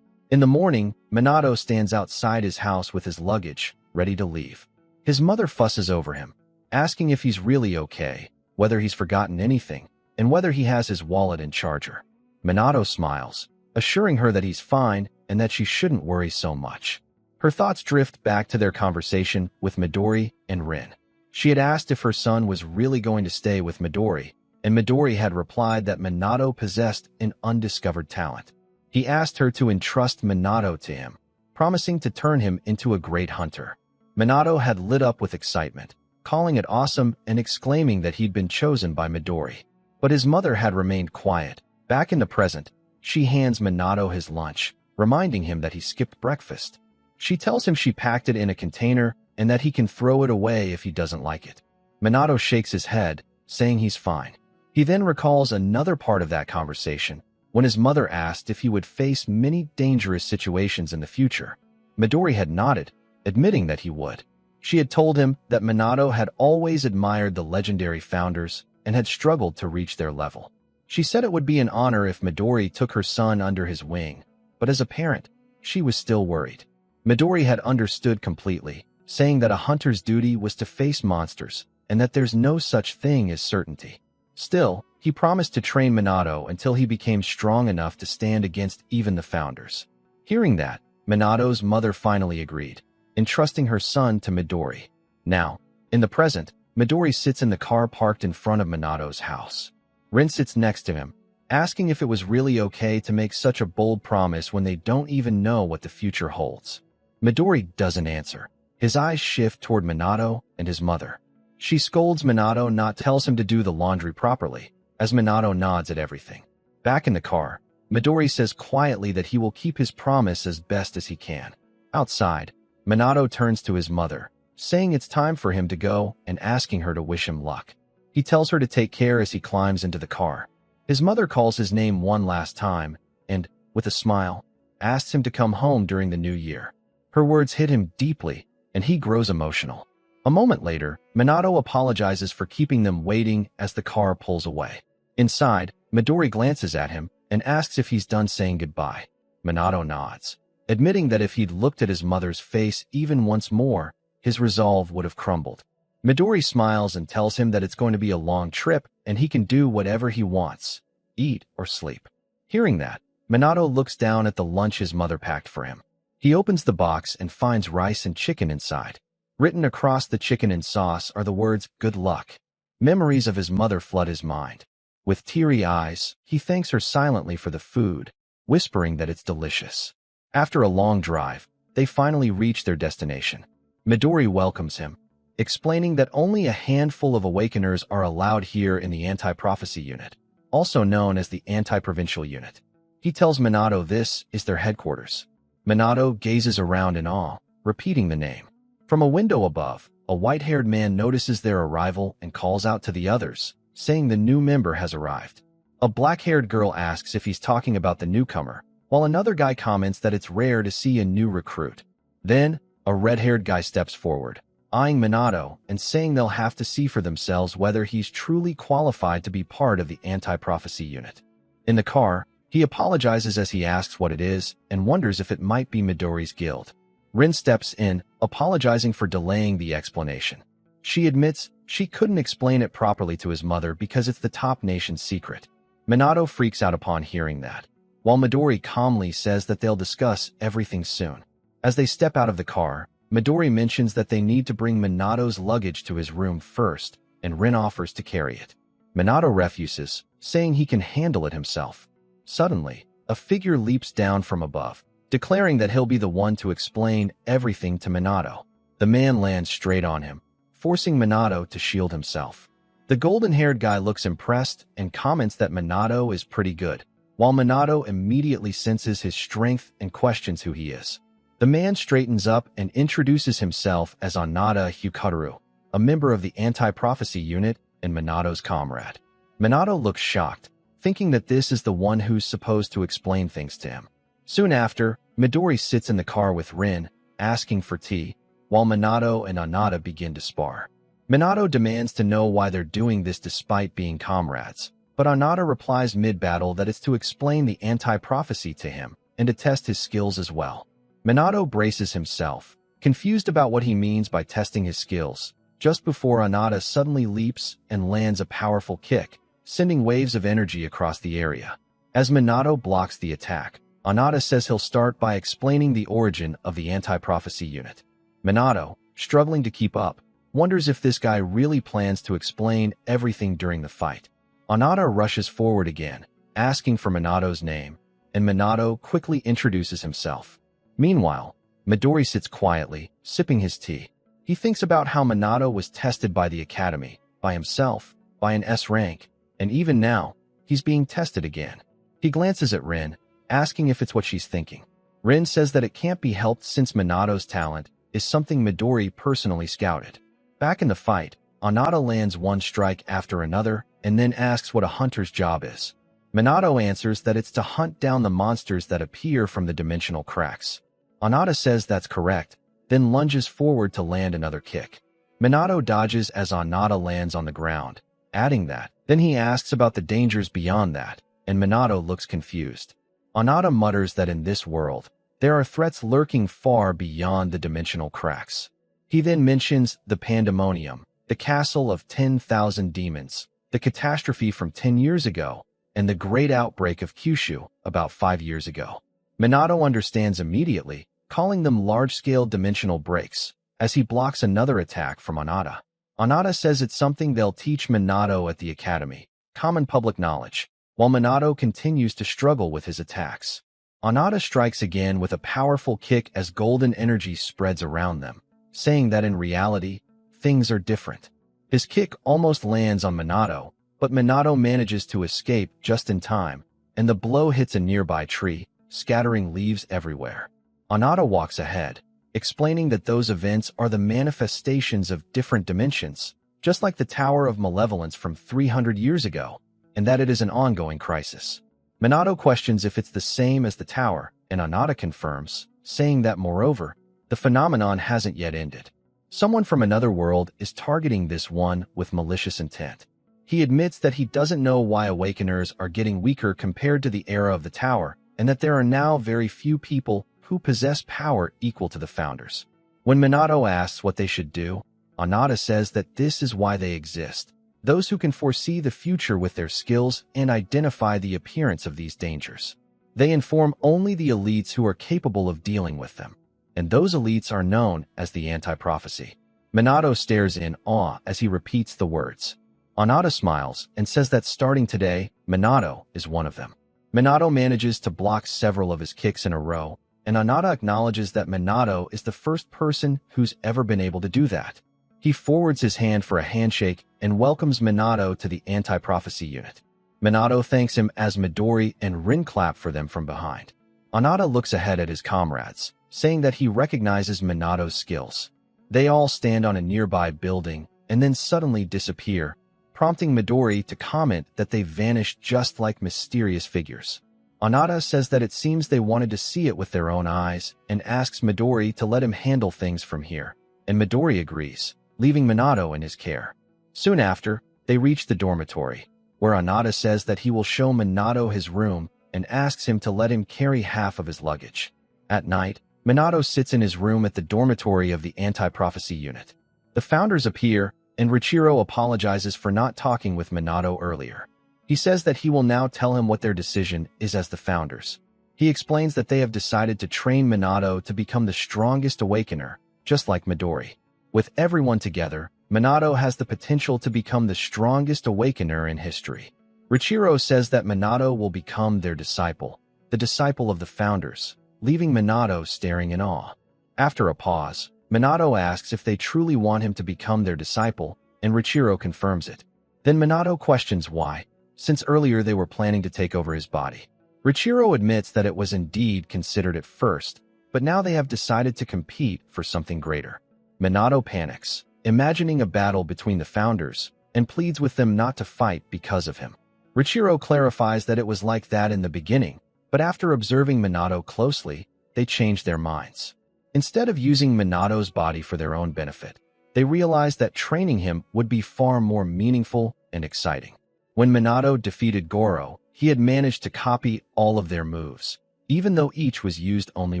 In the morning, Minato stands outside his house with his luggage, ready to leave. His mother fusses over him, asking if he's really okay, whether he's forgotten anything, and whether he has his wallet and charger. Minato smiles, assuring her that he's fine and that she shouldn't worry so much. Her thoughts drift back to their conversation with Midori and Rin. She had asked if her son was really going to stay with Midori, and Midori had replied that Minato possessed an undiscovered talent. He asked her to entrust Minato to him, promising to turn him into a great hunter. Minato had lit up with excitement, calling it awesome and exclaiming that he'd been chosen by Midori. But his mother had remained quiet. Back in the present, she hands Minato his lunch, reminding him that he skipped breakfast. She tells him she packed it in a container and that he can throw it away if he doesn't like it. Minato shakes his head, saying he's fine. He then recalls another part of that conversation, when his mother asked if he would face many dangerous situations in the future. Midori had nodded, admitting that he would. She had told him that Minato had always admired the legendary founders and had struggled to reach their level. She said it would be an honor if Midori took her son under his wing, but as a parent, she was still worried. Midori had understood completely, saying that a hunter's duty was to face monsters and that there's no such thing as certainty. Still, he promised to train Minato until he became strong enough to stand against even the founders. Hearing that, Minato's mother finally agreed, entrusting her son to Midori. Now, in the present, Midori sits in the car parked in front of Minato's house. Rin sits next to him, asking if it was really okay to make such a bold promise when they don't even know what the future holds. Midori doesn't answer. His eyes shift toward Minato and his mother. She scolds Minato, not tells him to do the laundry properly, as Minato nods at everything. Back in the car, Midori says quietly that he will keep his promise as best as he can. Outside, Minato turns to his mother, saying it's time for him to go and asking her to wish him luck. He tells her to take care as he climbs into the car. His mother calls his name one last time and, with a smile, asks him to come home during the new year. Her words hit him deeply, and he grows emotional. A moment later, Minato apologizes for keeping them waiting as the car pulls away. Inside, Midori glances at him and asks if he's done saying goodbye. Minato nods, admitting that if he'd looked at his mother's face even once more, his resolve would have crumbled. Midori smiles and tells him that it's going to be a long trip and he can do whatever he wants, eat or sleep. Hearing that, Minato looks down at the lunch his mother packed for him. He opens the box and finds rice and chicken inside. Written across the chicken and sauce are the words, "Good luck." Memories of his mother flood his mind. With teary eyes, he thanks her silently for the food, whispering that it's delicious. After a long drive, they finally reach their destination. Midori welcomes him, explaining that only a handful of awakeners are allowed here in the Anti-Prophecy Unit, also known as the Anti-Provincial Unit. He tells Minato this is their headquarters. Minato gazes around in awe, repeating the name. From a window above, a white-haired man notices their arrival and calls out to the others, saying the new member has arrived. A black-haired girl asks if he's talking about the newcomer, while another guy comments that it's rare to see a new recruit. Then, a red-haired guy steps forward, eyeing Minato and saying they'll have to see for themselves whether he's truly qualified to be part of the Anti-Prophecy Unit. In the car, he apologizes as he asks what it is and wonders if it might be Midori's guild. Rin steps in, apologizing for delaying the explanation. She admits she couldn't explain it properly to his mother because it's the top nation's secret. Minato freaks out upon hearing that, while Midori calmly says that they'll discuss everything soon. As they step out of the car, Midori mentions that they need to bring Minato's luggage to his room first, and Rin offers to carry it. Minato refuses, saying he can handle it himself. Suddenly, a figure leaps down from above, declaring that he'll be the one to explain everything to Minato. The man lands straight on him, forcing Minato to shield himself. The golden-haired guy looks impressed and comments that Minato is pretty good, while Minato immediately senses his strength and questions who he is. The man straightens up and introduces himself as Anata Hyukutaru, a member of the anti-prophecy unit and Minato's comrade. Minato looks shocked, thinking that this is the one who's supposed to explain things to him. Soon after, Midori sits in the car with Rin, asking for tea, while Minato and Anata begin to spar. Minato demands to know why they're doing this despite being comrades, but Anata replies mid-battle that it's to explain the anti-prophecy to him and to test his skills as well. Minato braces himself, confused about what he means by testing his skills, just before Anata suddenly leaps and lands a powerful kick, sending waves of energy across the area. As Minato blocks the attack, Anata says he'll start by explaining the origin of the anti-prophecy unit. Minato, struggling to keep up, wonders if this guy really plans to explain everything during the fight. Anata rushes forward again, asking for Minato's name, and Minato quickly introduces himself. Meanwhile, Midori sits quietly, sipping his tea. He thinks about how Minato was tested by the academy, by himself, by an S rank, and even now, he's being tested again. He glances at Rin, asking if it's what she's thinking. Rin says that it can't be helped since Minato's talent is something Midori personally scouted. Back in the fight, Anata lands one strike after another and then asks what a hunter's job is. Minato answers that it's to hunt down the monsters that appear from the dimensional cracks. Anata says that's correct, then lunges forward to land another kick. Minato dodges as Anata lands on the ground, adding that. Then he asks about the dangers beyond that, and Minato looks confused. Anata mutters that in this world, there are threats lurking far beyond the dimensional cracks. He then mentions the pandemonium, the castle of 10,000 demons, the catastrophe from 10 years ago, and the great outbreak of Kyushu about 5 years ago. Minato understands immediately, calling them large-scale dimensional breaks, as he blocks another attack from Anata. Anata says it's something they'll teach Minato at the academy, common public knowledge, while Minato continues to struggle with his attacks. Anata strikes again with a powerful kick as golden energy spreads around them, saying that in reality, things are different. His kick almost lands on Minato, but Minato manages to escape just in time, and the blow hits a nearby tree, scattering leaves everywhere. Anata walks ahead, explaining that those events are the manifestations of different dimensions, just like the Tower of Malevolence from 300 years ago, and that it is an ongoing crisis. Minato questions if it's the same as the tower, and Anata confirms, saying that moreover, the phenomenon hasn't yet ended. Someone from another world is targeting this one with malicious intent. He admits that he doesn't know why Awakeners are getting weaker compared to the era of the tower, and that there are now very few people who possess power equal to the founders. When Minato asks what they should do, Anata says that this is why they exist. Those who can foresee the future with their skills and identify the appearance of these dangers. They inform only the elites who are capable of dealing with them, and those elites are known as the anti-prophecy. Minato stares in awe as he repeats the words. Anata smiles and says that starting today, Minato is one of them. Minato manages to block several of his kicks in a row, and Anata acknowledges that Minato is the first person who's ever been able to do that. He forwards his hand for a handshake and welcomes Minato to the anti-prophecy unit. Minato thanks him as Midori and Rin clap for them from behind. Anata looks ahead at his comrades, saying that he recognizes Minato's skills. They all stand on a nearby building and then suddenly disappear, prompting Midori to comment that they vanished just like mysterious figures. Anata says that it seems they wanted to see it with their own eyes and asks Midori to let him handle things from here, and Midori agrees, leaving Minato in his care. Soon after, they reach the dormitory, where Anata says that he will show Minato his room and asks him to let him carry half of his luggage. At night, Minato sits in his room at the dormitory of the anti-prophecy unit. The founders appear, and Richiro apologizes for not talking with Minato earlier. He says that he will now tell him what their decision is as the founders. He explains that they have decided to train Minato to become the strongest awakener, just like Midori. With everyone together, Minato has the potential to become the strongest awakener in history. Riichiro says that Minato will become their disciple, the disciple of the founders, leaving Minato staring in awe. After a pause, Minato asks if they truly want him to become their disciple, and Riichiro confirms it. Then Minato questions why, since earlier they were planning to take over his body. Riichiro admits that it was indeed considered at first, but now they have decided to compete for something greater. Minato panics, imagining a battle between the founders, and pleads with them not to fight because of him. Riichiro clarifies that it was like that in the beginning, but after observing Minato closely, they changed their minds. Instead of using Minato's body for their own benefit, they realized that training him would be far more meaningful and exciting. When Minato defeated Goro, he had managed to copy all of their moves, even though each was used only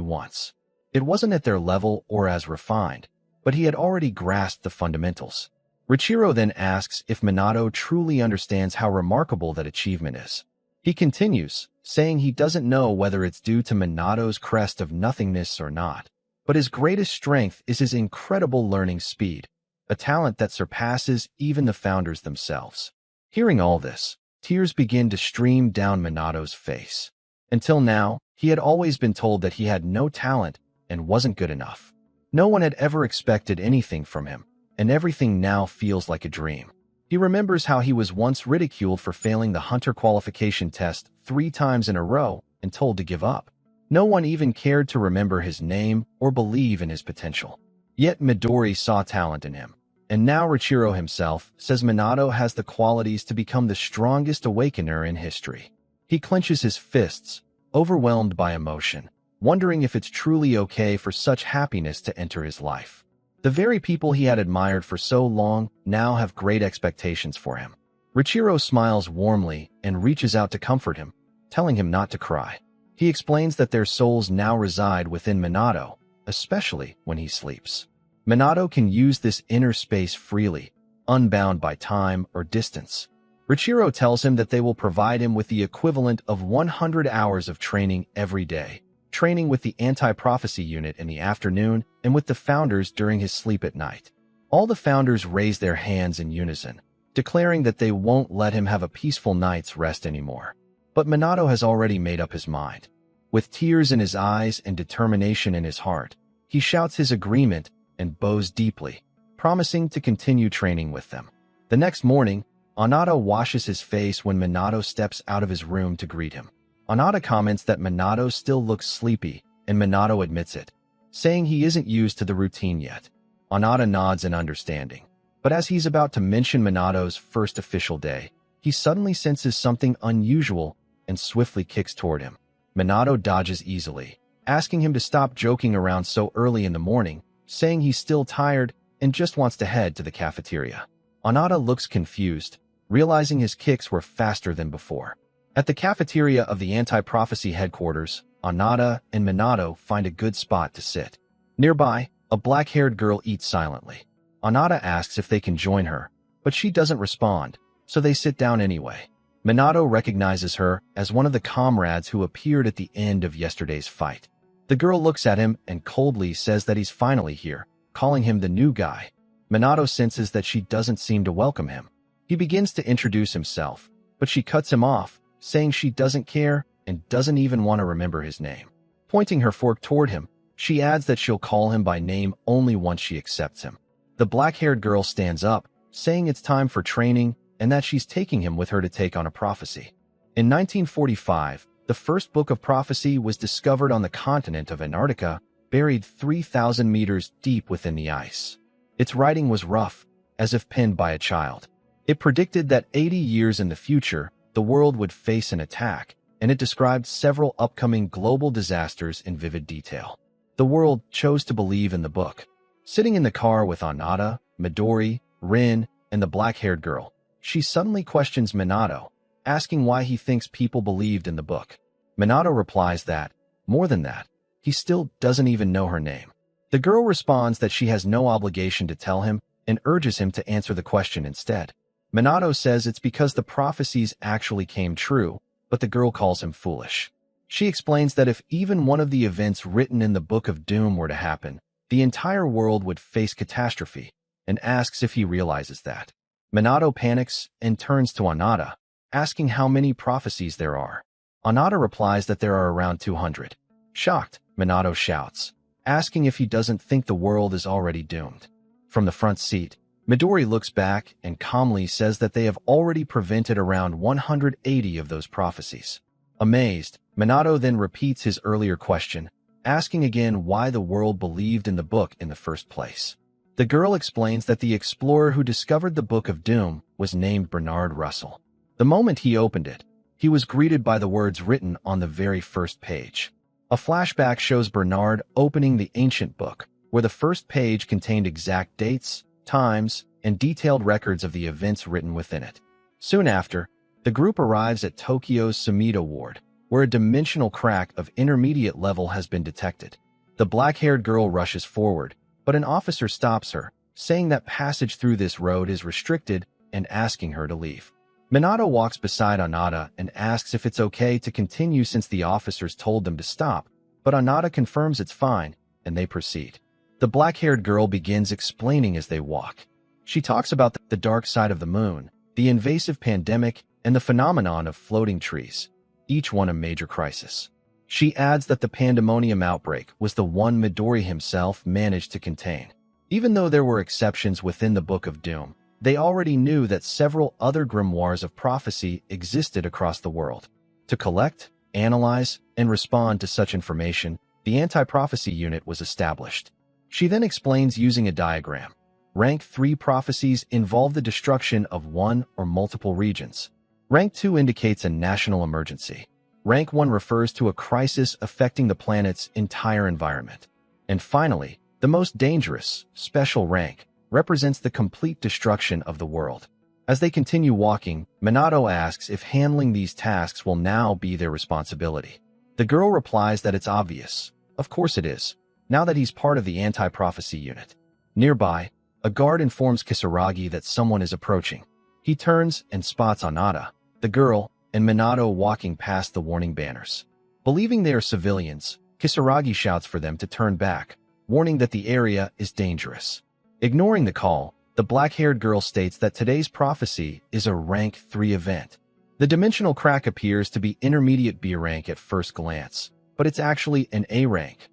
once. It wasn't at their level or as refined, but he had already grasped the fundamentals. Riichiro then asks if Minato truly understands how remarkable that achievement is. He continues, saying he doesn't know whether it's due to Minato's crest of nothingness or not, but his greatest strength is his incredible learning speed, a talent that surpasses even the founders themselves. Hearing all this, tears begin to stream down Minato's face. Until now, he had always been told that he had no talent and wasn't good enough. No one had ever expected anything from him, and everything now feels like a dream. He remembers how he was once ridiculed for failing the hunter qualification test 3 times in a row and told to give up. No one even cared to remember his name or believe in his potential. Yet Midori saw talent in him, and now Riichiro himself says Minato has the qualities to become the strongest awakener in history. He clenches his fists, overwhelmed by emotion, wondering if it's truly okay for such happiness to enter his life. The very people he had admired for so long now have great expectations for him. Riichiro smiles warmly and reaches out to comfort him, telling him not to cry. He explains that their souls now reside within Minato, especially when he sleeps. Minato can use this inner space freely, unbound by time or distance. Riichiro tells him that they will provide him with the equivalent of 100 hours of training every day, training with the anti-prophecy unit in the afternoon and with the founders during his sleep at night. All the founders raise their hands in unison, declaring that they won't let him have a peaceful night's rest anymore. But Minato has already made up his mind. With tears in his eyes and determination in his heart, he shouts his agreement and bows deeply, promising to continue training with them. The next morning, Anata washes his face when Minato steps out of his room to greet him. Anata comments that Minato still looks sleepy, and Minato admits it, saying he isn't used to the routine yet. Anata nods in understanding, but as he's about to mention Minato's first official day, he suddenly senses something unusual and swiftly kicks toward him. Minato dodges easily, asking him to stop joking around so early in the morning, saying he's still tired and just wants to head to the cafeteria. Anata looks confused, realizing his kicks were faster than before. At the cafeteria of the anti-prophecy headquarters, Anata and Minato find a good spot to sit. Nearby, a black-haired girl eats silently. Anata asks if they can join her, but she doesn't respond, so they sit down anyway. Minato recognizes her as one of the comrades who appeared at the end of yesterday's fight. The girl looks at him and coldly says that he's finally here, calling him the new guy. Minato senses that she doesn't seem to welcome him. He begins to introduce himself, but she cuts him off, saying she doesn't care and doesn't even want to remember his name. Pointing her fork toward him, she adds that she'll call him by name only once she accepts him. The black-haired girl stands up, saying it's time for training and that she's taking him with her to take on a prophecy. In 1945, the first book of prophecy was discovered on the continent of Antarctica, buried 3,000 meters deep within the ice. Its writing was rough, as if penned by a child. It predicted that 80 years in the future, the world would face an attack, and it described several upcoming global disasters in vivid detail. The world chose to believe in the book. Sitting in the car with Anata, Midori, Rin, and the black-haired girl, she suddenly questions Minato, asking why he thinks people believed in the book. Minato replies that, more than that, he still doesn't even know her name. The girl responds that she has no obligation to tell him and urges him to answer the question instead. Minato says it's because the prophecies actually came true, but the girl calls him foolish. She explains that if even one of the events written in the Book of Doom were to happen, the entire world would face catastrophe, and asks if he realizes that. Minato panics and turns to Anata, asking how many prophecies there are. Anata replies that there are around 200. Shocked, Minato shouts, asking if he doesn't think the world is already doomed. From the front seat, Midori looks back and calmly says that they have already prevented around 180 of those prophecies. Amazed, Minato then repeats his earlier question, asking again why the world believed in the book in the first place. The girl explains that the explorer who discovered the Book of Doom was named Bernard Russell. The moment he opened it, he was greeted by the words written on the very first page. A flashback shows Bernard opening the ancient book, where the first page contained exact dates, times, and detailed records of the events written within it. Soon after, the group arrives at Tokyo's Sumida Ward, where a dimensional crack of intermediate level has been detected. The black-haired girl rushes forward, but an officer stops her, saying that passage through this road is restricted and asking her to leave. Minato walks beside Anata and asks if it's okay to continue since the officers told them to stop, but Anata confirms it's fine, and they proceed. The black-haired girl begins explaining as they walk. She talks about the dark side of the moon, the invasive pandemic, and the phenomenon of floating trees, each one a major crisis. She adds that the pandemonium outbreak was the one Midori himself managed to contain. Even though there were exceptions within the Book of Doom, they already knew that several other grimoires of prophecy existed across the world. To collect, analyze, and respond to such information, the anti-prophecy unit was established. She then explains using a diagram. Rank 3 prophecies involve the destruction of one or multiple regions. Rank 2 indicates a national emergency. Rank 1 refers to a crisis affecting the planet's entire environment. And finally, the most dangerous, special rank, represents the complete destruction of the world. As they continue walking, Minato asks if handling these tasks will now be their responsibility. The girl replies that it's obvious. Of course it is, now that he's part of the anti-prophecy unit. Nearby, a guard informs Kisaragi that someone is approaching. He turns and spots Anata, the girl, and Minato walking past the warning banners. Believing they are civilians, Kisaragi shouts for them to turn back, warning that the area is dangerous. Ignoring the call, the black-haired girl states that today's prophecy is a rank 3 event. The dimensional crack appears to be intermediate B rank at first glance, but it's actually an A rank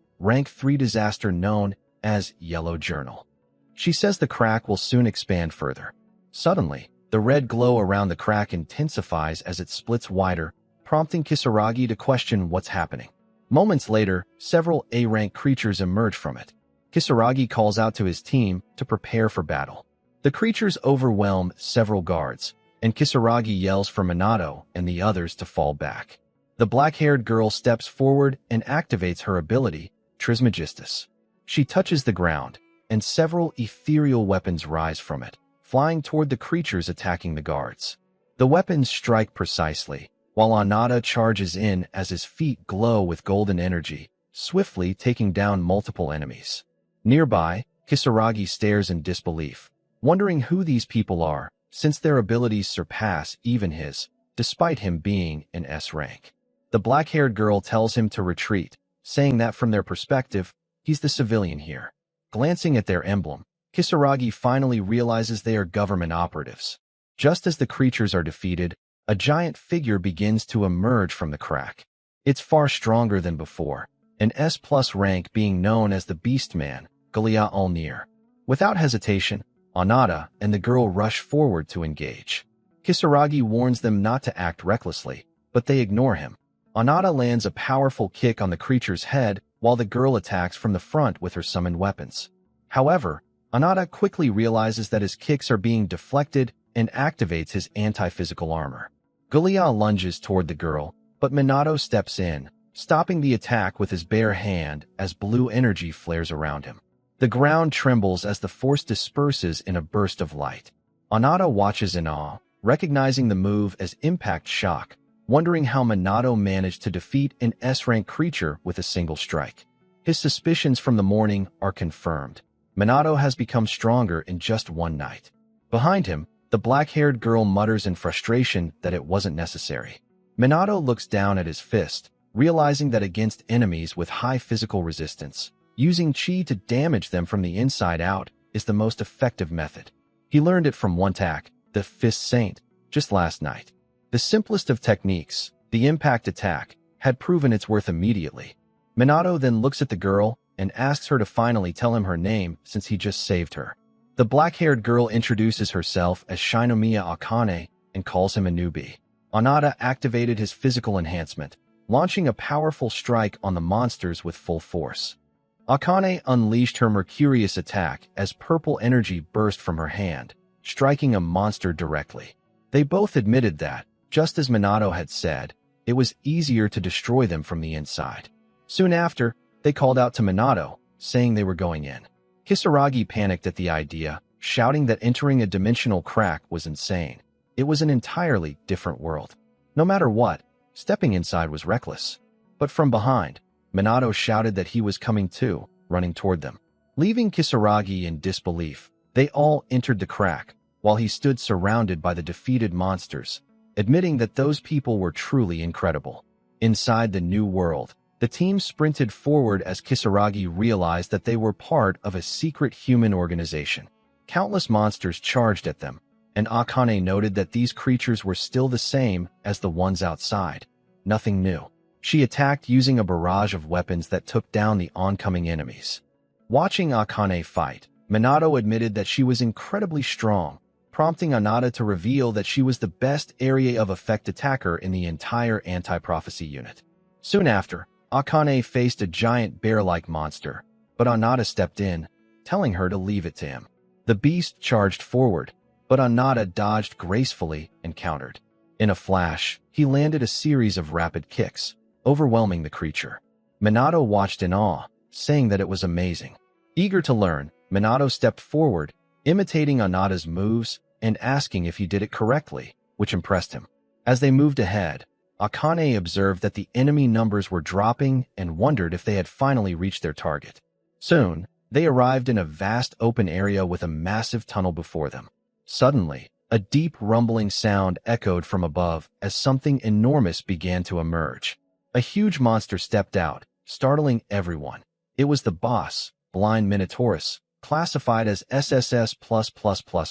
3 disaster known as Yellow Journal. She says the crack will soon expand further. Suddenly, the red glow around the crack intensifies as it splits wider, prompting Kisaragi to question what's happening. Moments later, several A-rank creatures emerge from it. Kisaragi calls out to his team to prepare for battle. The creatures overwhelm several guards, and Kisaragi yells for Minato and the others to fall back. The black-haired girl steps forward and activates her ability, Trismegistus. She touches the ground, and several ethereal weapons rise from it, flying toward the creatures attacking the guards. The weapons strike precisely, while Anata charges in as his feet glow with golden energy, swiftly taking down multiple enemies. Nearby, Kisaragi stares in disbelief, wondering who these people are, since their abilities surpass even his, despite him being in S rank. The black-haired girl tells him to retreat, saying that from their perspective, he's the civilian here. Glancing at their emblem, Kisaragi finally realizes they are government operatives. Just as the creatures are defeated, a giant figure begins to emerge from the crack. It's far stronger than before, an S+ rank being known as the Beastman, Galia Ulnir. Without hesitation, Anata and the girl rush forward to engage. Kisaragi warns them not to act recklessly, but they ignore him. Anata lands a powerful kick on the creature's head while the girl attacks from the front with her summoned weapons. However, Anata quickly realizes that his kicks are being deflected and activates his anti-physical armor. Galia lunges toward the girl, but Minato steps in, stopping the attack with his bare hand as blue energy flares around him. The ground trembles as the force disperses in a burst of light. Anata watches in awe, recognizing the move as impact shock, wondering how Minato managed to defeat an S-rank creature with a single strike. His suspicions from the morning are confirmed. Minato has become stronger in just one night. Behind him, the black-haired girl mutters in frustration that it wasn't necessary. Minato looks down at his fist, realizing that against enemies with high physical resistance, using chi to damage them from the inside out is the most effective method. He learned it from one attack, the Fist Saint, just last night. The simplest of techniques, the impact attack, had proven its worth immediately. Minato then looks at the girl and asks her to finally tell him her name since he just saved her. The black-haired girl introduces herself as Shinomiya Akane and calls him a newbie. Anata activated his physical enhancement, launching a powerful strike on the monsters with full force. Akane unleashed her Mercurius attack as purple energy burst from her hand, striking a monster directly. They both admitted that, just as Minato had said, it was easier to destroy them from the inside. Soon after, they called out to Minato, saying they were going in. Kisaragi panicked at the idea, shouting that entering a dimensional crack was insane. It was an entirely different world. No matter what, stepping inside was reckless. But from behind, Minato shouted that he was coming too, running toward them. Leaving Kisaragi in disbelief, they all entered the crack, while he stood surrounded by the defeated monsters, admitting that those people were truly incredible. Inside the new world, the team sprinted forward as Kisaragi realized that they were part of a secret human organization. Countless monsters charged at them, and Akane noted that these creatures were still the same as the ones outside. Nothing new. She attacked using a barrage of weapons that took down the oncoming enemies. Watching Akane fight, Minato admitted that she was incredibly strong, prompting Anata to reveal that she was the best area of effect attacker in the entire anti-prophecy unit. Soon after, Akane faced a giant bear-like monster, but Anata stepped in, telling her to leave it to him. The beast charged forward, but Anata dodged gracefully and countered. In a flash, he landed a series of rapid kicks, overwhelming the creature. Minato watched in awe, saying that it was amazing. Eager to learn, Minato stepped forward, imitating Anata's moves and asking if he did it correctly, which impressed him. As they moved ahead, Akane observed that the enemy numbers were dropping and wondered if they had finally reached their target. Soon, they arrived in a vast open area with a massive tunnel before them. Suddenly, a deep rumbling sound echoed from above as something enormous began to emerge. A huge monster stepped out, startling everyone. It was the boss, Blind Minotaurus, classified as SSS+++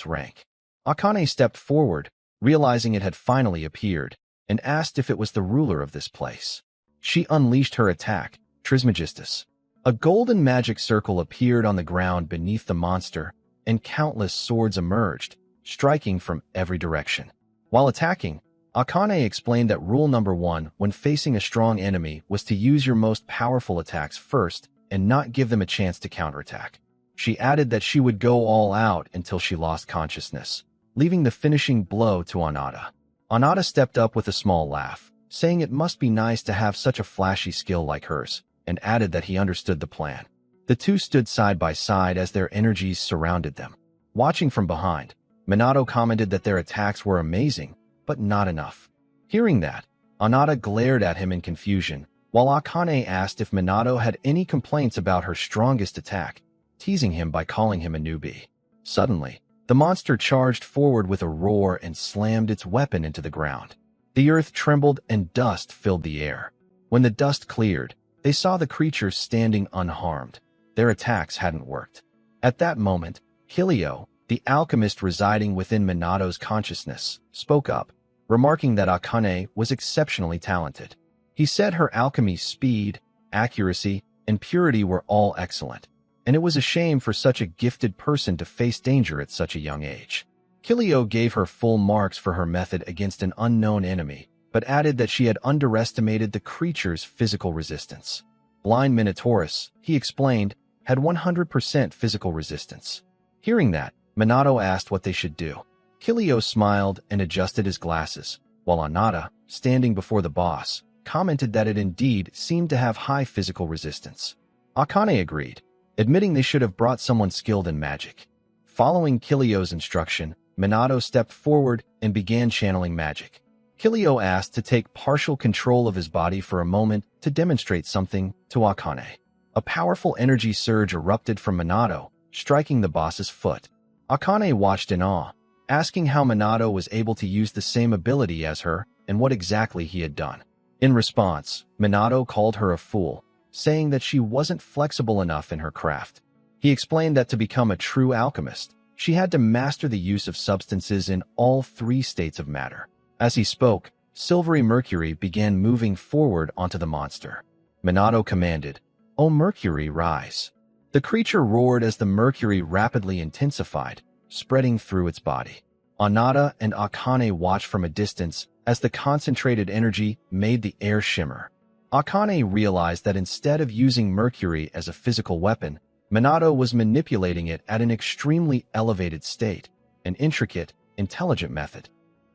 rank. Akane stepped forward, realizing it had finally appeared, and asked if it was the ruler of this place. She unleashed her attack, Trismegistus. A golden magic circle appeared on the ground beneath the monster, and countless swords emerged, striking from every direction. While attacking, Akane explained that rule number 1 when facing a strong enemy was to use your most powerful attacks first and not give them a chance to counterattack. She added that she would go all out until she lost consciousness, leaving the finishing blow to Anata. Anata stepped up with a small laugh, saying it must be nice to have such a flashy skill like hers, and added that he understood the plan. The two stood side by side as their energies surrounded them. Watching from behind, Minato commented that their attacks were amazing, but not enough. Hearing that, Anata glared at him in confusion, while Akane asked if Minato had any complaints about her strongest attack, teasing him by calling him a newbie. Suddenly, the monster charged forward with a roar and slammed its weapon into the ground. The earth trembled and dust filled the air. When the dust cleared, they saw the creatures standing unharmed. Their attacks hadn't worked. At that moment, Kilio, the alchemist residing within Minato's consciousness, spoke up, remarking that Akane was exceptionally talented. He said her alchemy's speed, accuracy, and purity were all excellent, and it was a shame for such a gifted person to face danger at such a young age. Kilio gave her full marks for her method against an unknown enemy, but added that she had underestimated the creature's physical resistance. Blind Minotaurus, he explained, had 100% physical resistance. Hearing that, Minato asked what they should do. Kilio smiled and adjusted his glasses, while Anata, standing before the boss, commented that it indeed seemed to have high physical resistance. Akane agreed, admitting they should have brought someone skilled in magic. Following Kilio's instruction, Minato stepped forward and began channeling magic. Kilio asked to take partial control of his body for a moment to demonstrate something to Akane. A powerful energy surge erupted from Minato, striking the boss's foot. Akane watched in awe, asking how Minato was able to use the same ability as her and what exactly he had done. In response, Minato called her a fool, saying that she wasn't flexible enough in her craft. He explained that to become a true alchemist, she had to master the use of substances in all 3 states of matter. As he spoke, silvery mercury began moving forward onto the monster. Minato commanded, "O Mercury, rise." The creature roared as the mercury rapidly intensified, spreading through its body. Anata and Akane watched from a distance as the concentrated energy made the air shimmer. Akane realized that instead of using mercury as a physical weapon, Minato was manipulating it at an extremely elevated state, an intricate, intelligent method.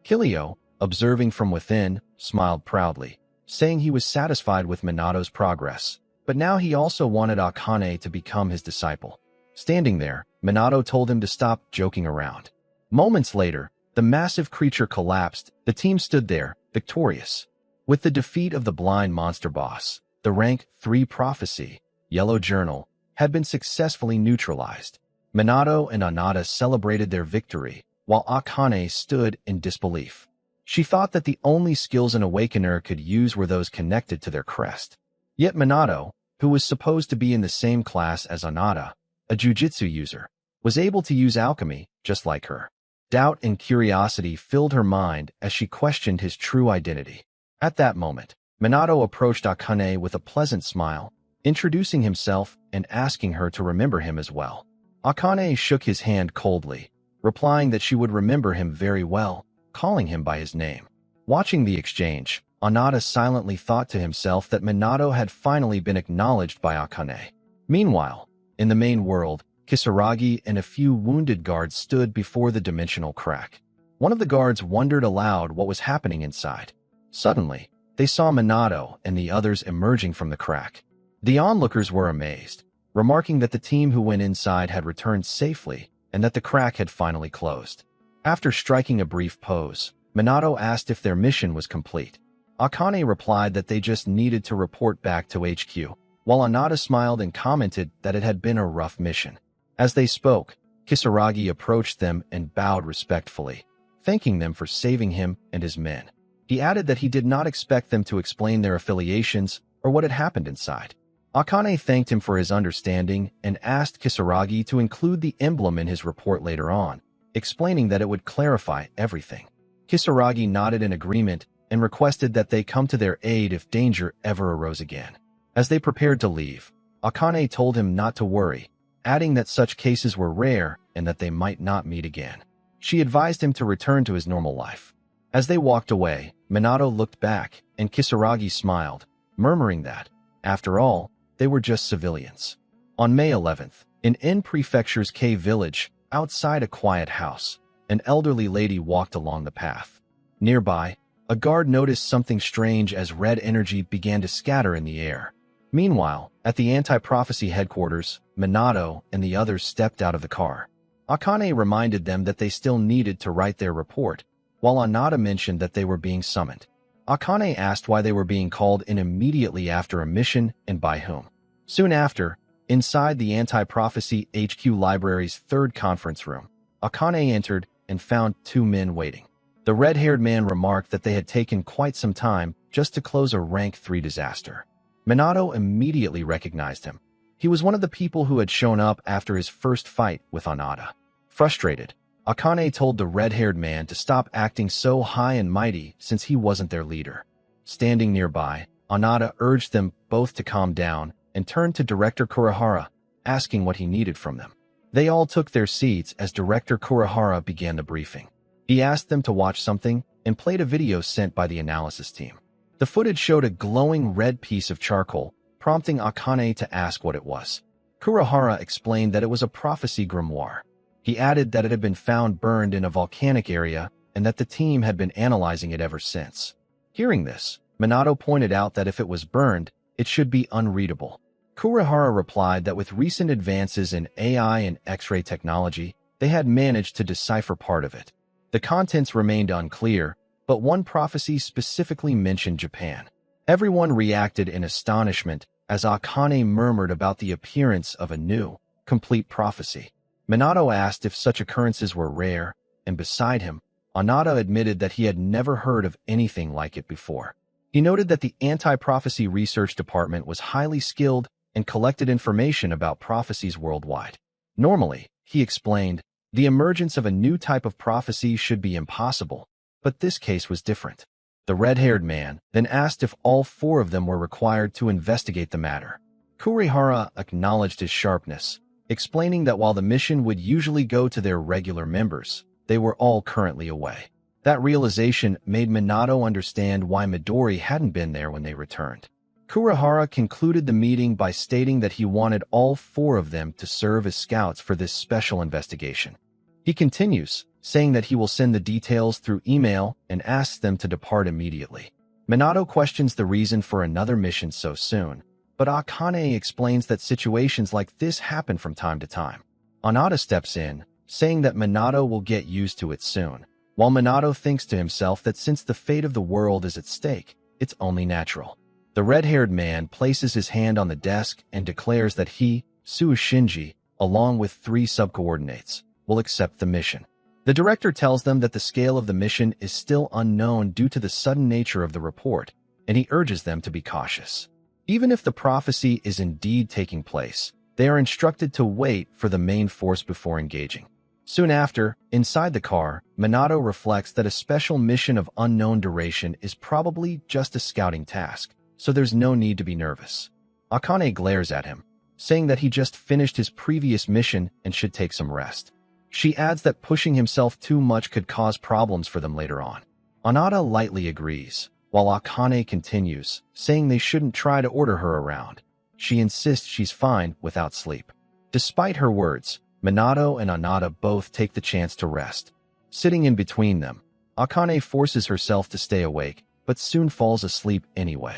Kilio, observing from within, smiled proudly, saying he was satisfied with Minato's progress, but now he also wanted Akane to become his disciple. Standing there, Minato told him to stop joking around. Moments later, the massive creature collapsed. The team stood there, victorious. With the defeat of the blind monster boss, the rank 3 prophecy, Yellow Journal, had been successfully neutralized. Minato and Anata celebrated their victory, while Akane stood in disbelief. She thought that the only skills an awakener could use were those connected to their crest. Yet Minato, who was supposed to be in the same class as Anata, a jujitsu user, was able to use alchemy just like her. Doubt and curiosity filled her mind as she questioned his true identity. At that moment, Minato approached Akane with a pleasant smile, introducing himself and asking her to remember him as well. Akane shook his hand coldly, replying that she would remember him very well, calling him by his name. Watching the exchange, Anata silently thought to himself that Minato had finally been acknowledged by Akane. Meanwhile, in the main world, Kisaragi and a few wounded guards stood before the dimensional crack. One of the guards wondered aloud what was happening inside. Suddenly, they saw Minato and the others emerging from the crack. The onlookers were amazed, remarking that the team who went inside had returned safely and that the crack had finally closed. After striking a brief pose, Minato asked if their mission was complete. Akane replied that they just needed to report back to HQ, while Anata smiled and commented that it had been a rough mission. As they spoke, Kisaragi approached them and bowed respectfully, thanking them for saving him and his men. He added that he did not expect them to explain their affiliations or what had happened inside. Akane thanked him for his understanding and asked Kisaragi to include the emblem in his report later on, explaining that it would clarify everything. Kisaragi nodded in agreement and requested that they come to their aid if danger ever arose again. As they prepared to leave, Akane told him not to worry, adding that such cases were rare and that they might not meet again. She advised him to return to his normal life. As they walked away, Minato looked back, and Kisaragi smiled, murmuring that, after all, they were just civilians. On May 11th, in En Prefecture's K village, outside a quiet house, an elderly lady walked along the path. Nearby, a guard noticed something strange as red energy began to scatter in the air. Meanwhile, at the anti-prophecy headquarters, Minato and the others stepped out of the car. Akane reminded them that they still needed to write their report, while Anata mentioned that they were being summoned. Akane asked why they were being called in immediately after a mission and by whom. Soon after, inside the anti-prophecy HQ library's 3rd conference room, Akane entered and found 2 men waiting. The red-haired man remarked that they had taken quite some time just to close a rank 3 disaster. Minato immediately recognized him. He was one of the people who had shown up after his first fight with Anata. Frustrated, Akane told the red-haired man to stop acting so high and mighty since he wasn't their leader. Standing nearby, Anata urged them both to calm down and turned to Director Kurihara, asking what he needed from them. They all took their seats as Director Kurihara began the briefing. He asked them to watch something and played a video sent by the analysis team. The footage showed a glowing red piece of charcoal, prompting Akane to ask what it was. Kurihara explained that it was a prophecy grimoire. He added that it had been found burned in a volcanic area and that the team had been analyzing it ever since. Hearing this, Minato pointed out that if it was burned, it should be unreadable. Kurihara replied that with recent advances in AI and X-ray technology, they had managed to decipher part of it. The contents remained unclear, but one prophecy specifically mentioned Japan. Everyone reacted in astonishment as Akane murmured about the appearance of a new, complete prophecy. Minato asked if such occurrences were rare, and beside him, Anata admitted that he had never heard of anything like it before. He noted that the anti-prophecy research department was highly skilled and collected information about prophecies worldwide. Normally, he explained, the emergence of a new type of prophecy should be impossible, but this case was different. The red-haired man then asked if all 4 of them were required to investigate the matter. Kurihara acknowledged his sharpness, explaining that while the mission would usually go to their regular members, they were all currently away. That realization made Minato understand why Midori hadn't been there when they returned. Kurihara concluded the meeting by stating that he wanted all 4 of them to serve as scouts for this special investigation. He continues, saying that he will send the details through email and asks them to depart immediately. Minato questions the reason for another mission so soon, but Akane explains that situations like this happen from time to time. Anata steps in, saying that Minato will get used to it soon, while Minato thinks to himself that since the fate of the world is at stake, it's only natural. The red-haired man places his hand on the desk and declares that he, Shinji, along with 3 subcoordinates, will accept the mission. The director tells them that the scale of the mission is still unknown due to the sudden nature of the report, and he urges them to be cautious. Even if the prophecy is indeed taking place, they are instructed to wait for the main force before engaging. Soon after, inside the car, Minato reflects that a special mission of unknown duration is probably just a scouting task, so there's no need to be nervous. Akane glares at him, saying that he just finished his previous mission and should take some rest. She adds that pushing himself too much could cause problems for them later on. Anata lightly agrees, while Akane continues, saying they shouldn't try to order her around. She insists she's fine without sleep. Despite her words, Minato and Anata both take the chance to rest. Sitting in between them, Akane forces herself to stay awake, but soon falls asleep anyway.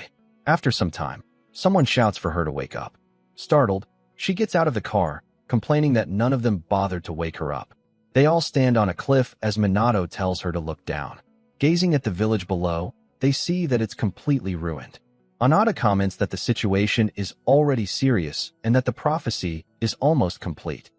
After some time, someone shouts for her to wake up. Startled, she gets out of the car, complaining that none of them bothered to wake her up. They all stand on a cliff as Minato tells her to look down. Gazing at the village below, they see that it's completely ruined. Anata comments that the situation is already serious and that the prophecy is almost complete.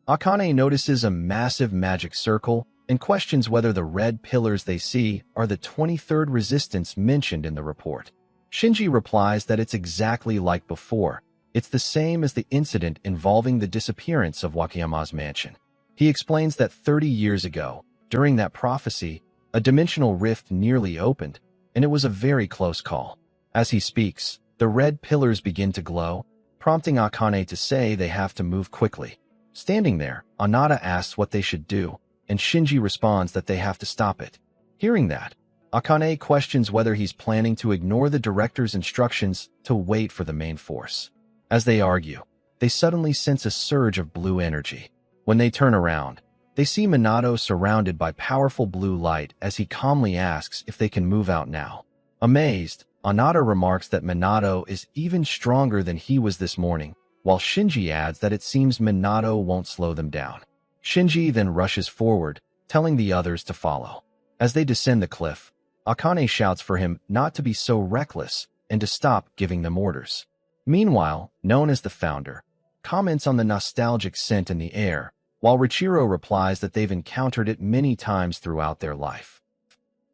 Akane notices a massive magic circle and questions whether the red pillars they see are the 23rd resistance mentioned in the report. Shinji replies that it's exactly like before. It's the same as the incident involving the disappearance of Wakayama's mansion. He explains that 30 years ago, during that prophecy, a dimensional rift nearly opened, and it was a very close call. As he speaks, the red pillars begin to glow, prompting Akane to say they have to move quickly. Standing there, Anata asks what they should do, and Shinji responds that they have to stop it. Hearing that, Akane questions whether he's planning to ignore the director's instructions to wait for the main force. As they argue, they suddenly sense a surge of blue energy. When they turn around, they see Minato surrounded by powerful blue light as he calmly asks if they can move out now. Amazed, Anata remarks that Minato is even stronger than he was this morning, while Shinji adds that it seems Minato won't slow them down. Shinji then rushes forward, telling the others to follow. As they descend the cliff, Akane shouts for him not to be so reckless and to stop giving them orders. Meanwhile, known as the Founder, comments on the nostalgic scent in the air, while Richiro replies that they've encountered it many times throughout their life.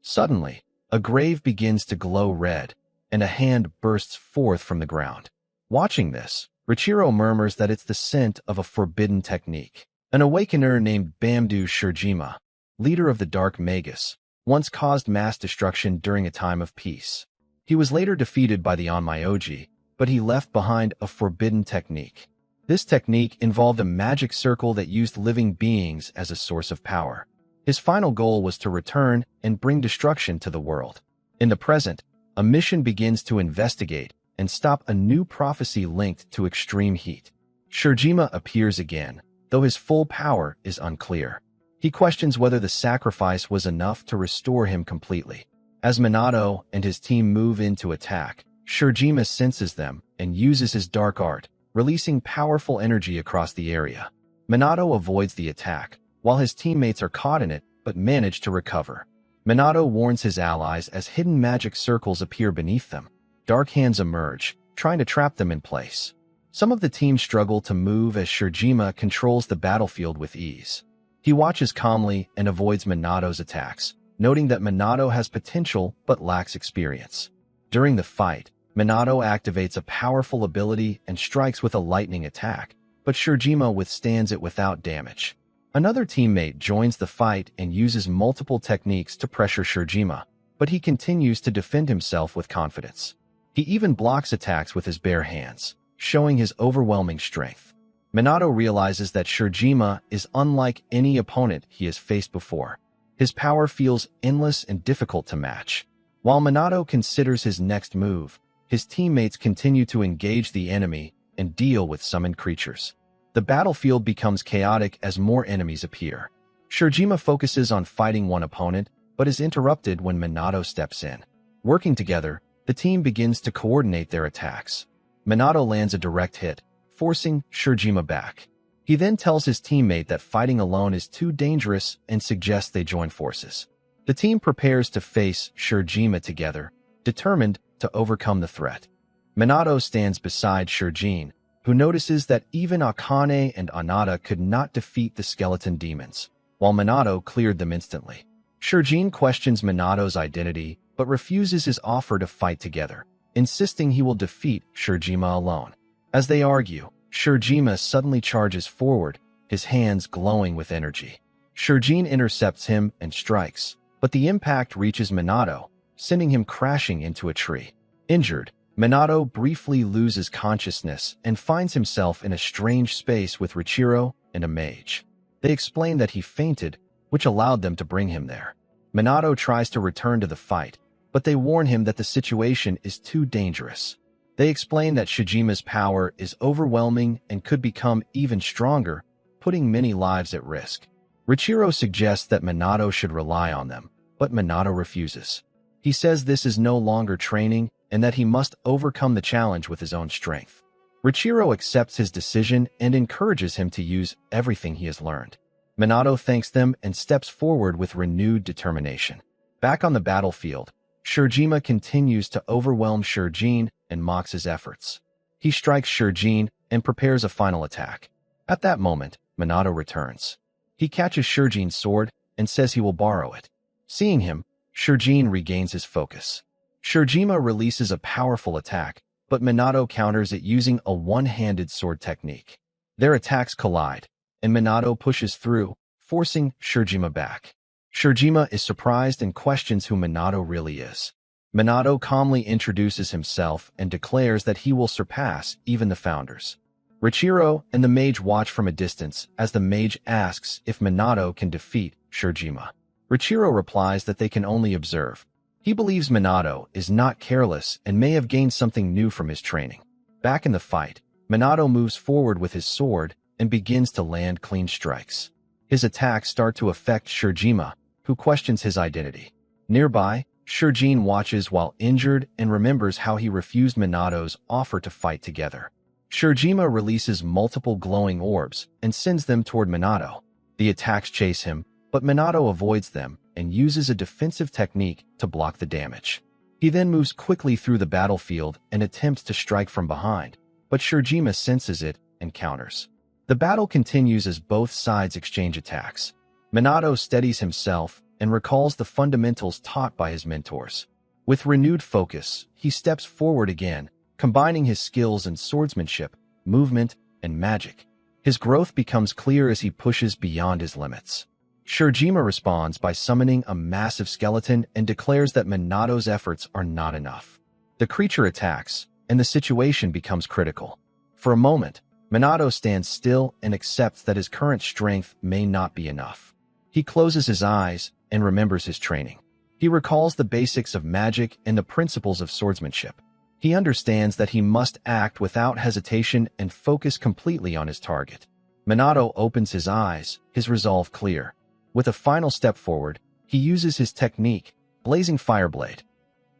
Suddenly, a grave begins to glow red, and a hand bursts forth from the ground. Watching this, Richiro murmurs that it's the scent of a forbidden technique. An awakener named Bamdu Shurjima, leader of the Dark Magus, once caused mass destruction during a time of peace. He was later defeated by the Onmyoji, but he left behind a forbidden technique. This technique involved a magic circle that used living beings as a source of power. His final goal was to return and bring destruction to the world. In the present, a mission begins to investigate and stop a new prophecy linked to extreme heat. Shurjima appears again, though his full power is unclear. He questions whether the sacrifice was enough to restore him completely. As Minato and his team move in to attack, Shurjima senses them and uses his dark art, releasing powerful energy across the area. Minato avoids the attack, while his teammates are caught in it but manage to recover. Minato warns his allies as hidden magic circles appear beneath them. Dark hands emerge, trying to trap them in place. Some of the team struggle to move as Shurjima controls the battlefield with ease. He watches calmly and avoids Minato's attacks, noting that Minato has potential but lacks experience. During the fight, Minato activates a powerful ability and strikes with a lightning attack, but Shurajima withstands it without damage. Another teammate joins the fight and uses multiple techniques to pressure Shurajima, but he continues to defend himself with confidence. He even blocks attacks with his bare hands, showing his overwhelming strength. Minato realizes that Shurajima is unlike any opponent he has faced before. His power feels endless and difficult to match. While Minato considers his next move, his teammates continue to engage the enemy and deal with summoned creatures. The battlefield becomes chaotic as more enemies appear. Shurajima focuses on fighting one opponent, but is interrupted when Minato steps in. Working together, the team begins to coordinate their attacks. Minato lands a direct hit, forcing Shurajima back. He then tells his teammate that fighting alone is too dangerous and suggests they join forces. The team prepares to face Shurajima together, determined to overcome the threat. Minato stands beside Shurajin, who notices that even Akane and Anata could not defeat the skeleton demons, while Minato cleared them instantly. Shurajin questions Minato's identity, but refuses his offer to fight together, insisting he will defeat Shurajima alone. As they argue, Shurajima suddenly charges forward, his hands glowing with energy. Shurajin intercepts him and strikes, but the impact reaches Minato, sending him crashing into a tree. Injured, Minato briefly loses consciousness and finds himself in a strange space with Richiro and a mage. They explain that he fainted, which allowed them to bring him there. Minato tries to return to the fight, but they warn him that the situation is too dangerous. They explain that Shujima's power is overwhelming and could become even stronger, putting many lives at risk. Richiro suggests that Minato should rely on them, but Minato refuses. He says this is no longer training and that he must overcome the challenge with his own strength. Richiro accepts his decision and encourages him to use everything he has learned. Minato thanks them and steps forward with renewed determination. Back on the battlefield, Shurajima continues to overwhelm Shurajin and mocks his efforts. He strikes Shurajin and prepares a final attack. At that moment, Minato returns. He catches Shurajin's sword and says he will borrow it. Seeing him, Shurajin regains his focus. Shurajima releases a powerful attack, but Minato counters it using a one-handed sword technique. Their attacks collide, and Minato pushes through, forcing Shurajima back. Shurajima is surprised and questions who Minato really is. Minato calmly introduces himself and declares that he will surpass even the founders. Richiro and the mage watch from a distance as the mage asks if Minato can defeat Shurajima. Richiro replies that they can only observe. He believes Minato is not careless and may have gained something new from his training. Back in the fight, Minato moves forward with his sword and begins to land clean strikes. His attacks start to affect Shurajima, who questions his identity. Nearby, Shurajin watches while injured and remembers how he refused Minato's offer to fight together. Shurajima releases multiple glowing orbs and sends them toward Minato. The attacks chase him, but Minato avoids them and uses a defensive technique to block the damage. He then moves quickly through the battlefield and attempts to strike from behind, but Shurajima senses it and counters. The battle continues as both sides exchange attacks. Minato steadies himself and recalls the fundamentals taught by his mentors. With renewed focus, he steps forward again, combining his skills in swordsmanship, movement, and magic. His growth becomes clear as he pushes beyond his limits. Shurajima responds by summoning a massive skeleton and declares that Minato's efforts are not enough. The creature attacks, and the situation becomes critical. For a moment, Minato stands still and accepts that his current strength may not be enough. He closes his eyes and remembers his training. He recalls the basics of magic and the principles of swordsmanship. He understands that he must act without hesitation and focus completely on his target. Minato opens his eyes, his resolve clear. With a final step forward, he uses his technique, Blazing Fireblade.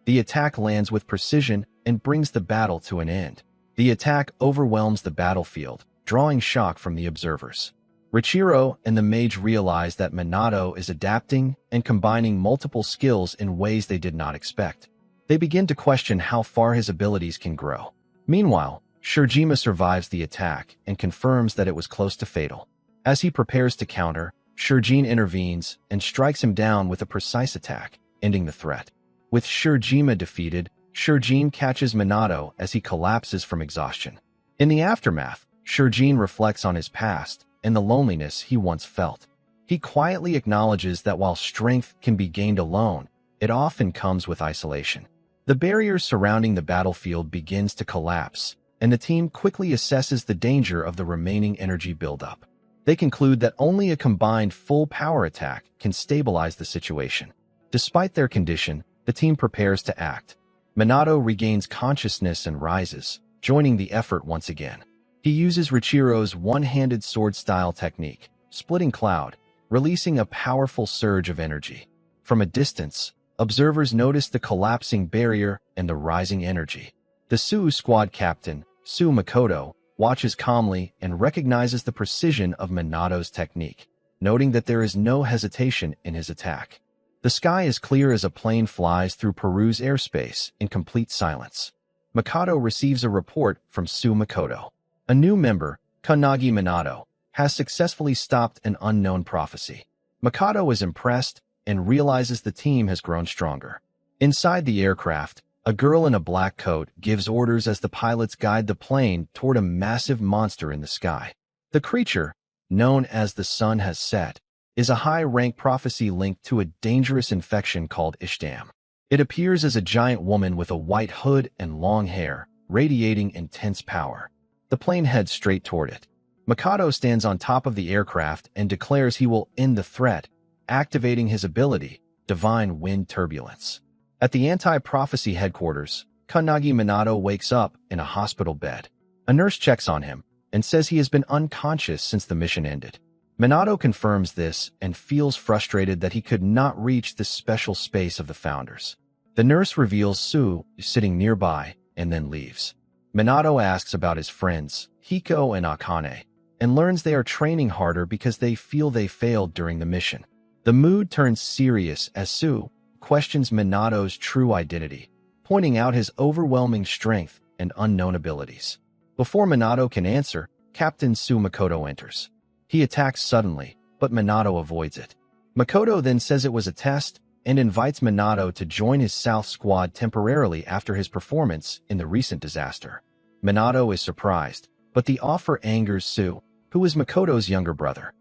The attack lands with precision and brings the battle to an end. The attack overwhelms the battlefield, drawing shock from the observers. Richiro and the mage realize that Minato is adapting and combining multiple skills in ways they did not expect. They begin to question how far his abilities can grow. Meanwhile, Shurajima survives the attack and confirms that it was close to fatal. As he prepares to counter, Shurajin intervenes and strikes him down with a precise attack, ending the threat. With Shurajima defeated, Shurjin catches Minato as he collapses from exhaustion. In the aftermath, Shurjin reflects on his past and the loneliness he once felt. He quietly acknowledges that while strength can be gained alone, it often comes with isolation. The barriers surrounding the battlefield begins to collapse, and the team quickly assesses the danger of the remaining energy buildup. They conclude that only a combined full power attack can stabilize the situation. Despite their condition, the team prepares to act. Minato regains consciousness and rises, joining the effort once again. He uses Richiro's one-handed sword-style technique, splitting cloud, releasing a powerful surge of energy. From a distance, observers notice the collapsing barrier and the rising energy. The Suu squad captain, Suu Makoto, watches calmly and recognizes the precision of Minato's technique, noting that there is no hesitation in his attack. The sky is clear as a plane flies through Peru's airspace in complete silence. Makoto receives a report from Suu Makoto. A new member, Kannagi Minato, has successfully stopped an unknown prophecy. Makoto is impressed and realizes the team has grown stronger. Inside the aircraft, a girl in a black coat gives orders as the pilots guide the plane toward a massive monster in the sky. The creature, known as the sun has set, is a high-rank prophecy linked to a dangerous infection called Ishtam. It appears as a giant woman with a white hood and long hair, radiating intense power. The plane heads straight toward it. Makoto stands on top of the aircraft and declares he will end the threat, activating his ability, Divine Wind Turbulence. At the anti-prophecy headquarters, Kannagi Minato wakes up in a hospital bed. A nurse checks on him and says he has been unconscious since the mission ended. Minato confirms this and feels frustrated that he could not reach the special space of the founders. The nurse reveals Suu is sitting nearby and then leaves. Minato asks about his friends, Hiko and Akane, and learns they are training harder because they feel they failed during the mission. The mood turns serious as Suu questions Minato's true identity, pointing out his overwhelming strength and unknown abilities. Before Minato can answer, Captain Suu Makoto enters. He attacks suddenly, but Minato avoids it. Makoto then says it was a test and invites Minato to join his South Squad temporarily after his performance in the recent disaster. Minato is surprised, but the offer angers Suu, who is Makoto's younger brother.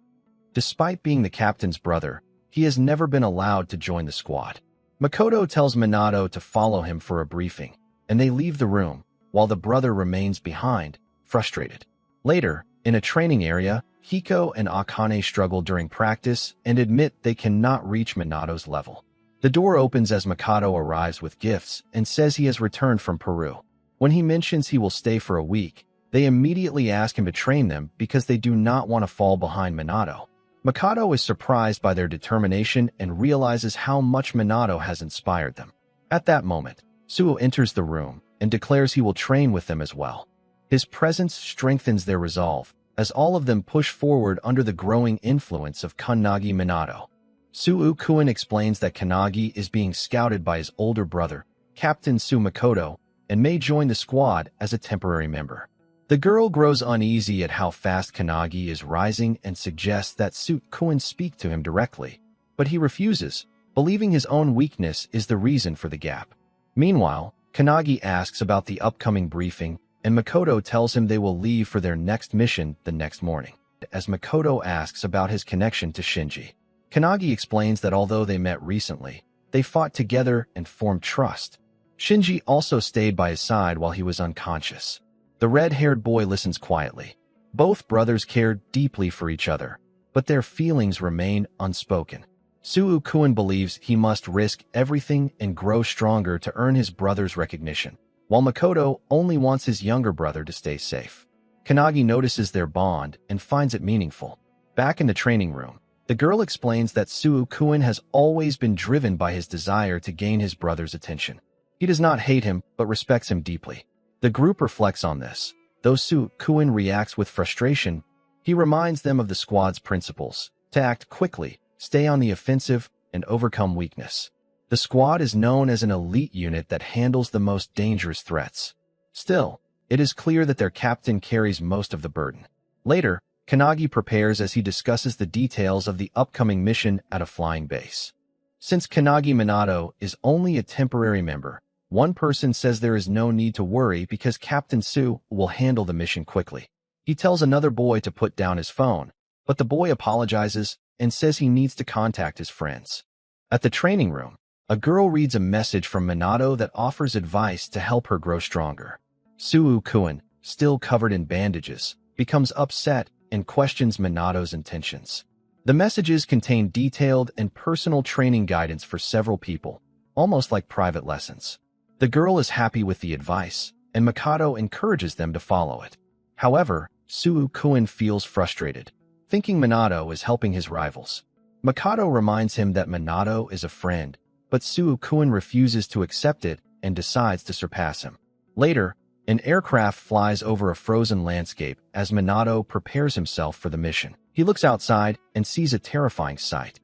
Despite being the captain's brother, he has never been allowed to join the squad. Makoto tells Minato to follow him for a briefing, and they leave the room, while the brother remains behind, frustrated. Later, in a training area, Hiko and Akane struggle during practice and admit they cannot reach Minato's level. The door opens as Makoto arrives with gifts and says he has returned from Peru. When he mentions he will stay for a week, they immediately ask him to train them because they do not want to fall behind Minato. Makoto is surprised by their determination and realizes how much Minato has inspired them. At that moment, Suu enters the room and declares he will train with them as well. His presence strengthens their resolve, as all of them push forward under the growing influence of Kannagi Minato. Suu Kuin explains that Kannagi is being scouted by his older brother, Captain Suu Makoto, and may join the squad as a temporary member. The girl grows uneasy at how fast Kannagi is rising and suggests that Suu Kuin speak to him directly, but he refuses, believing his own weakness is the reason for the gap. Meanwhile, Kannagi asks about the upcoming briefing, and Makoto tells him they will leave for their next mission the next morning. As Makoto asks about his connection to Shinji, Kannagi explains that although they met recently, they fought together and formed trust. Shinji also stayed by his side while he was unconscious. The red-haired boy listens quietly. Both brothers cared deeply for each other, but their feelings remain unspoken. Suu Kuin believes he must risk everything and grow stronger to earn his brother's recognition, while Makoto only wants his younger brother to stay safe. Kannagi notices their bond and finds it meaningful. Back in the training room, the girl explains that Suu Kuin has always been driven by his desire to gain his brother's attention. He does not hate him, but respects him deeply. The group reflects on this. Though Suu Kuin reacts with frustration, he reminds them of the squad's principles, to act quickly, stay on the offensive, and overcome weakness. The squad is known as an elite unit that handles the most dangerous threats. Still, it is clear that their captain carries most of the burden. Later, Kannagi prepares as he discusses the details of the upcoming mission at a flying base. Since Kannagi Minato is only a temporary member, One person says there is no need to worry because Captain Su will handle the mission quickly. He tells another boy to put down his phone, but the boy apologizes and says he needs to contact his friends. At the training room, a girl reads a message from Minato that offers advice to help her grow stronger. Su'u-kun, still covered in bandages, becomes upset and questions Minato's intentions. The messages contain detailed and personal training guidance for several people, almost like private lessons. The girl is happy with the advice, and Mikado encourages them to follow it. However, Su'u-kun feels frustrated, thinking Minato is helping his rivals. Mikado reminds him that Minato is a friend, but Su'u-kun refuses to accept it and decides to surpass him. Later, an aircraft flies over a frozen landscape as Minato prepares himself for the mission. He looks outside and sees a terrifying sight.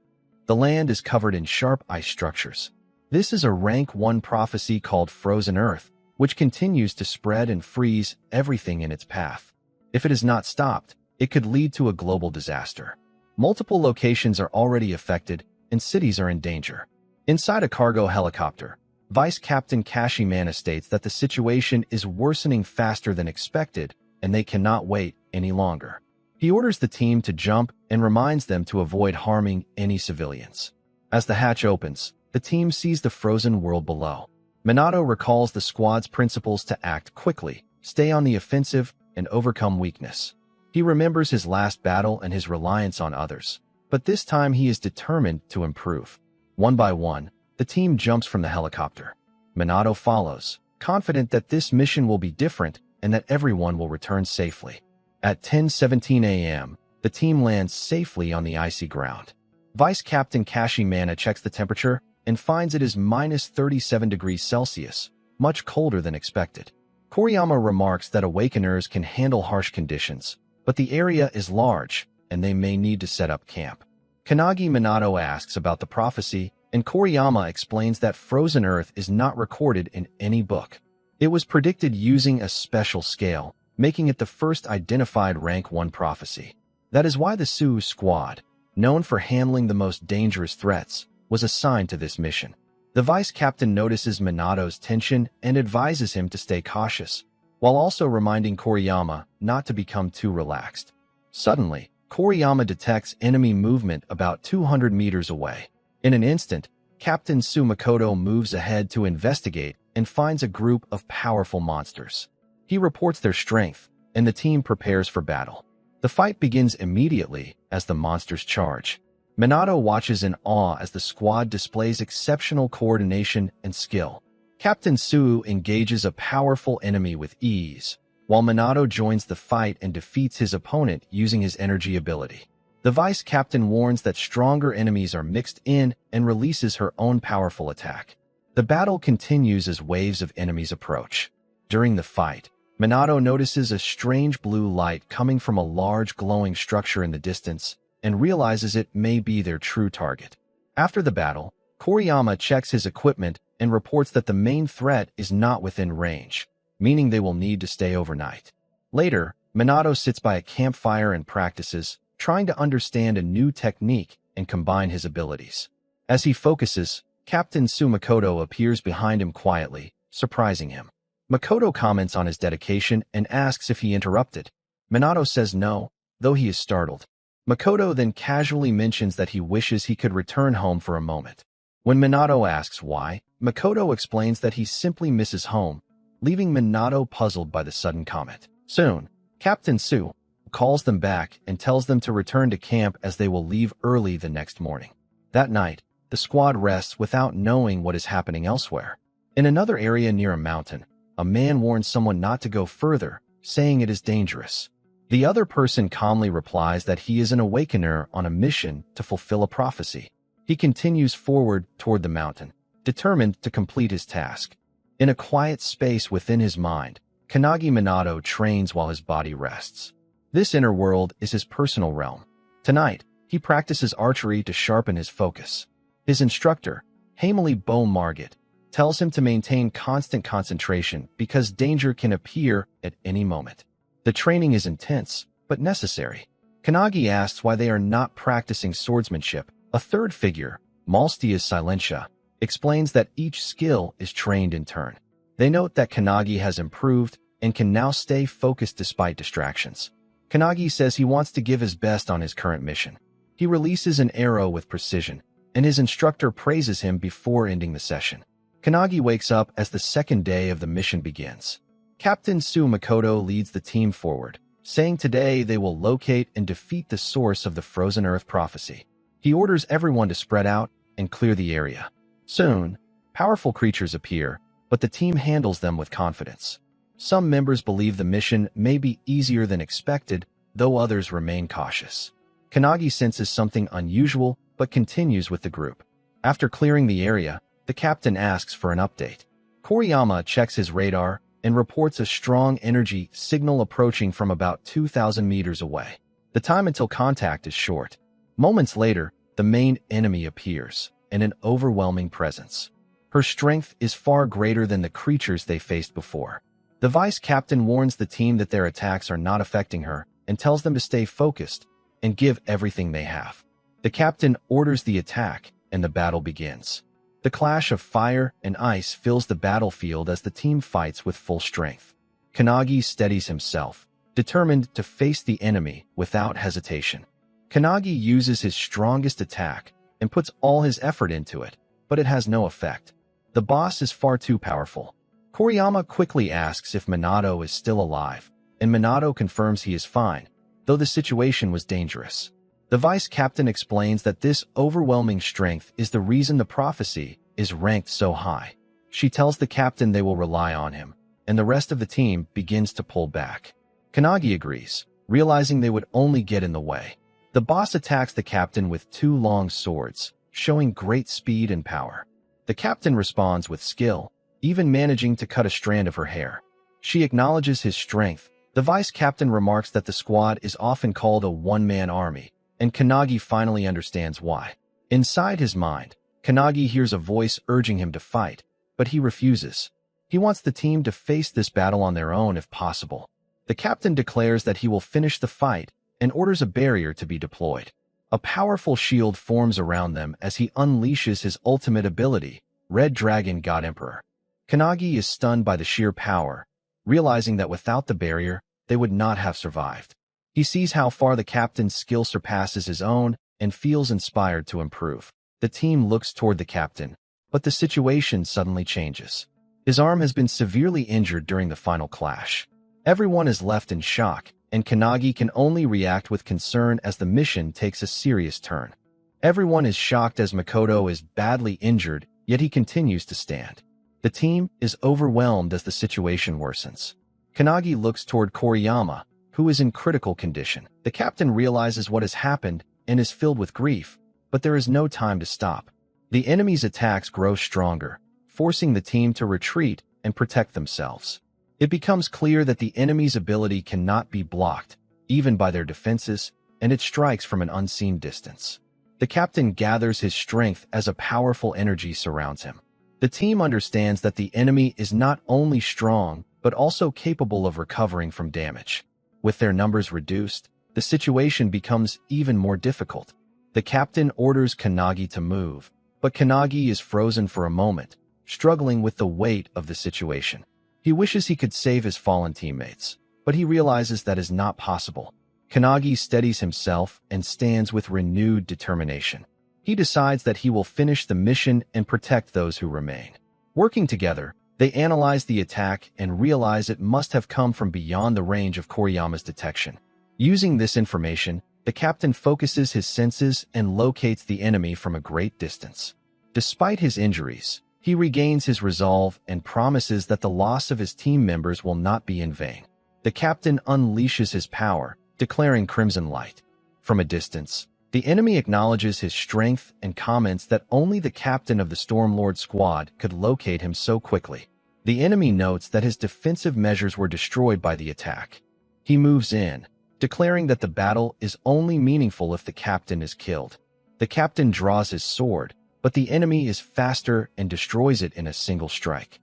The land is covered in sharp ice structures. This is a rank 1 prophecy called Frozen Earth, which continues to spread and freeze everything in its path. If it is not stopped, it could lead to a global disaster. Multiple locations are already affected, and cities are in danger. Inside a cargo helicopter, Vice Captain Kashimana states that the situation is worsening faster than expected, and they cannot wait any longer. He orders the team to jump and reminds them to avoid harming any civilians. As the hatch opens, the team sees the frozen world below. Minato recalls the squad's principles to act quickly, stay on the offensive, and overcome weakness. He remembers his last battle and his reliance on others, but this time he is determined to improve. One by one, the team jumps from the helicopter. Minato follows, confident that this mission will be different and that everyone will return safely. At 10:17 a.m., the team lands safely on the icy ground. Vice Captain Kashimana checks the temperature and finds it is minus 37 degrees Celsius, much colder than expected. Koriyama remarks that awakeners can handle harsh conditions, but the area is large, and they may need to set up camp. Kanagi Minato asks about the prophecy, and Koriyama explains that Frozen Earth is not recorded in any book. It was predicted using a special scale, making it the first identified rank 1 prophecy. That is why the Su'u squad, known for handling the most dangerous threats, was assigned to this mission. The vice captain notices Minato's tension and advises him to stay cautious, while also reminding Koriyama not to become too relaxed. Suddenly, Koriyama detects enemy movement about 200 meters away. In an instant, Captain Makoto moves ahead to investigate and finds a group of powerful monsters. He reports their strength, and the team prepares for battle. The fight begins immediately as the monsters charge. Minato watches in awe as the squad displays exceptional coordination and skill. Captain Su'u engages a powerful enemy with ease, while Minato joins the fight and defeats his opponent using his energy ability. The vice captain warns that stronger enemies are mixed in and releases her own powerful attack. The battle continues as waves of enemies approach. During the fight, Minato notices a strange blue light coming from a large glowing structure in the distance and realizes it may be their true target. After the battle, Koriyama checks his equipment and reports that the main threat is not within range, meaning they will need to stay overnight. Later, Minato sits by a campfire and practices, trying to understand a new technique and combine his abilities. As he focuses, Captain Makoto appears behind him quietly, surprising him. Makoto comments on his dedication and asks if he interrupted. Minato says no, though he is startled. Makoto then casually mentions that he wishes he could return home for a moment. When Minato asks why, Makoto explains that he simply misses home, leaving Minato puzzled by the sudden comment. Soon, Captain Su calls them back and tells them to return to camp as they will leave early the next morning. That night, the squad rests without knowing what is happening elsewhere. In another area near a mountain, a man warns someone not to go further, saying it is dangerous. The other person calmly replies that he is an awakener on a mission to fulfill a prophecy. He continues forward toward the mountain, determined to complete his task. In a quiet space within his mind, Kanagi Minato trains while his body rests. This inner world is his personal realm. Tonight, he practices archery to sharpen his focus. His instructor, Hamely Bo Margit, tells him to maintain constant concentration because danger can appear at any moment. The training is intense, but necessary. Kanagi asks why they are not practicing swordsmanship. A third figure, Malsteas Silentia, explains that each skill is trained in turn. They note that Kannagi has improved and can now stay focused despite distractions. Kannagi says he wants to give his best on his current mission. He releases an arrow with precision, and his instructor praises him before ending the session. Kannagi wakes up as the second day of the mission begins. Captain Su Makoto leads the team forward, saying today they will locate and defeat the source of the Frozen Earth prophecy. He orders everyone to spread out and clear the area. Soon, powerful creatures appear, but the team handles them with confidence. Some members believe the mission may be easier than expected, though others remain cautious. Kannagi senses something unusual, but continues with the group. After clearing the area, the captain asks for an update. Koriyama checks his radar and reports a strong energy signal approaching from about 2,000 meters away. The time until contact is short. Moments later, the main enemy appears, in an overwhelming presence. Her strength is far greater than the creatures they faced before. The vice captain warns the team that their attacks are not affecting her and tells them to stay focused and give everything they have. The captain orders the attack, and the battle begins. The clash of fire and ice fills the battlefield as the team fights with full strength. Kannagi steadies himself, determined to face the enemy without hesitation. Kannagi uses his strongest attack and puts all his effort into it, but it has no effect. The boss is far too powerful. Koriyama quickly asks if Minato is still alive, and Minato confirms he is fine, though the situation was dangerous. The vice captain explains that this overwhelming strength is the reason the prophecy is ranked so high. She tells the captain they will rely on him, and the rest of the team begins to pull back. Kannagi agrees, realizing they would only get in the way. The boss attacks the captain with two long swords, showing great speed and power. The captain responds with skill, even managing to cut a strand of her hair. She acknowledges his strength. The vice captain remarks that the squad is often called a one-man army, and Kannagi finally understands why. Inside his mind, Kannagi hears a voice urging him to fight, but he refuses. He wants the team to face this battle on their own if possible. The captain declares that he will finish the fight and orders a barrier to be deployed. A powerful shield forms around them as he unleashes his ultimate ability, Red Dragon God Emperor. Kannagi is stunned by the sheer power, realizing that without the barrier, they would not have survived. He sees how far the captain's skill surpasses his own and feels inspired to improve. The team looks toward the captain, but the situation suddenly changes. His arm has been severely injured during the final clash. Everyone is left in shock, and Kannagi can only react with concern as the mission takes a serious turn. Everyone is shocked as Makoto is badly injured, yet he continues to stand. The team is overwhelmed as the situation worsens. Kannagi looks toward Koriyama, who is in critical condition. The captain realizes what has happened and is filled with grief, but there is no time to stop. The enemy's attacks grow stronger, forcing the team to retreat and protect themselves. It becomes clear that the enemy's ability cannot be blocked, even by their defenses, and it strikes from an unseen distance. The captain gathers his strength as a powerful energy surrounds him. The team understands that the enemy is not only strong, but also capable of recovering from damage. With their numbers reduced, the situation becomes even more difficult. The captain orders Kannagi to move, but Kannagi is frozen for a moment, struggling with the weight of the situation. He wishes he could save his fallen teammates, but he realizes that is not possible. Kannagi steadies himself and stands with renewed determination. He decides that he will finish the mission and protect those who remain. Working together, they analyze the attack and realize it must have come from beyond the range of Koriyama's detection. Using this information, the captain focuses his senses and locates the enemy from a great distance. Despite his injuries, he regains his resolve and promises that the loss of his team members will not be in vain. The captain unleashes his power, declaring Crimson Light. From a distance, the enemy acknowledges his strength and comments that only the captain of the Stormlord squad could locate him so quickly. The enemy notes that his defensive measures were destroyed by the attack. He moves in, declaring that the battle is only meaningful if the captain is killed. The captain draws his sword, but the enemy is faster and destroys it in a single strike.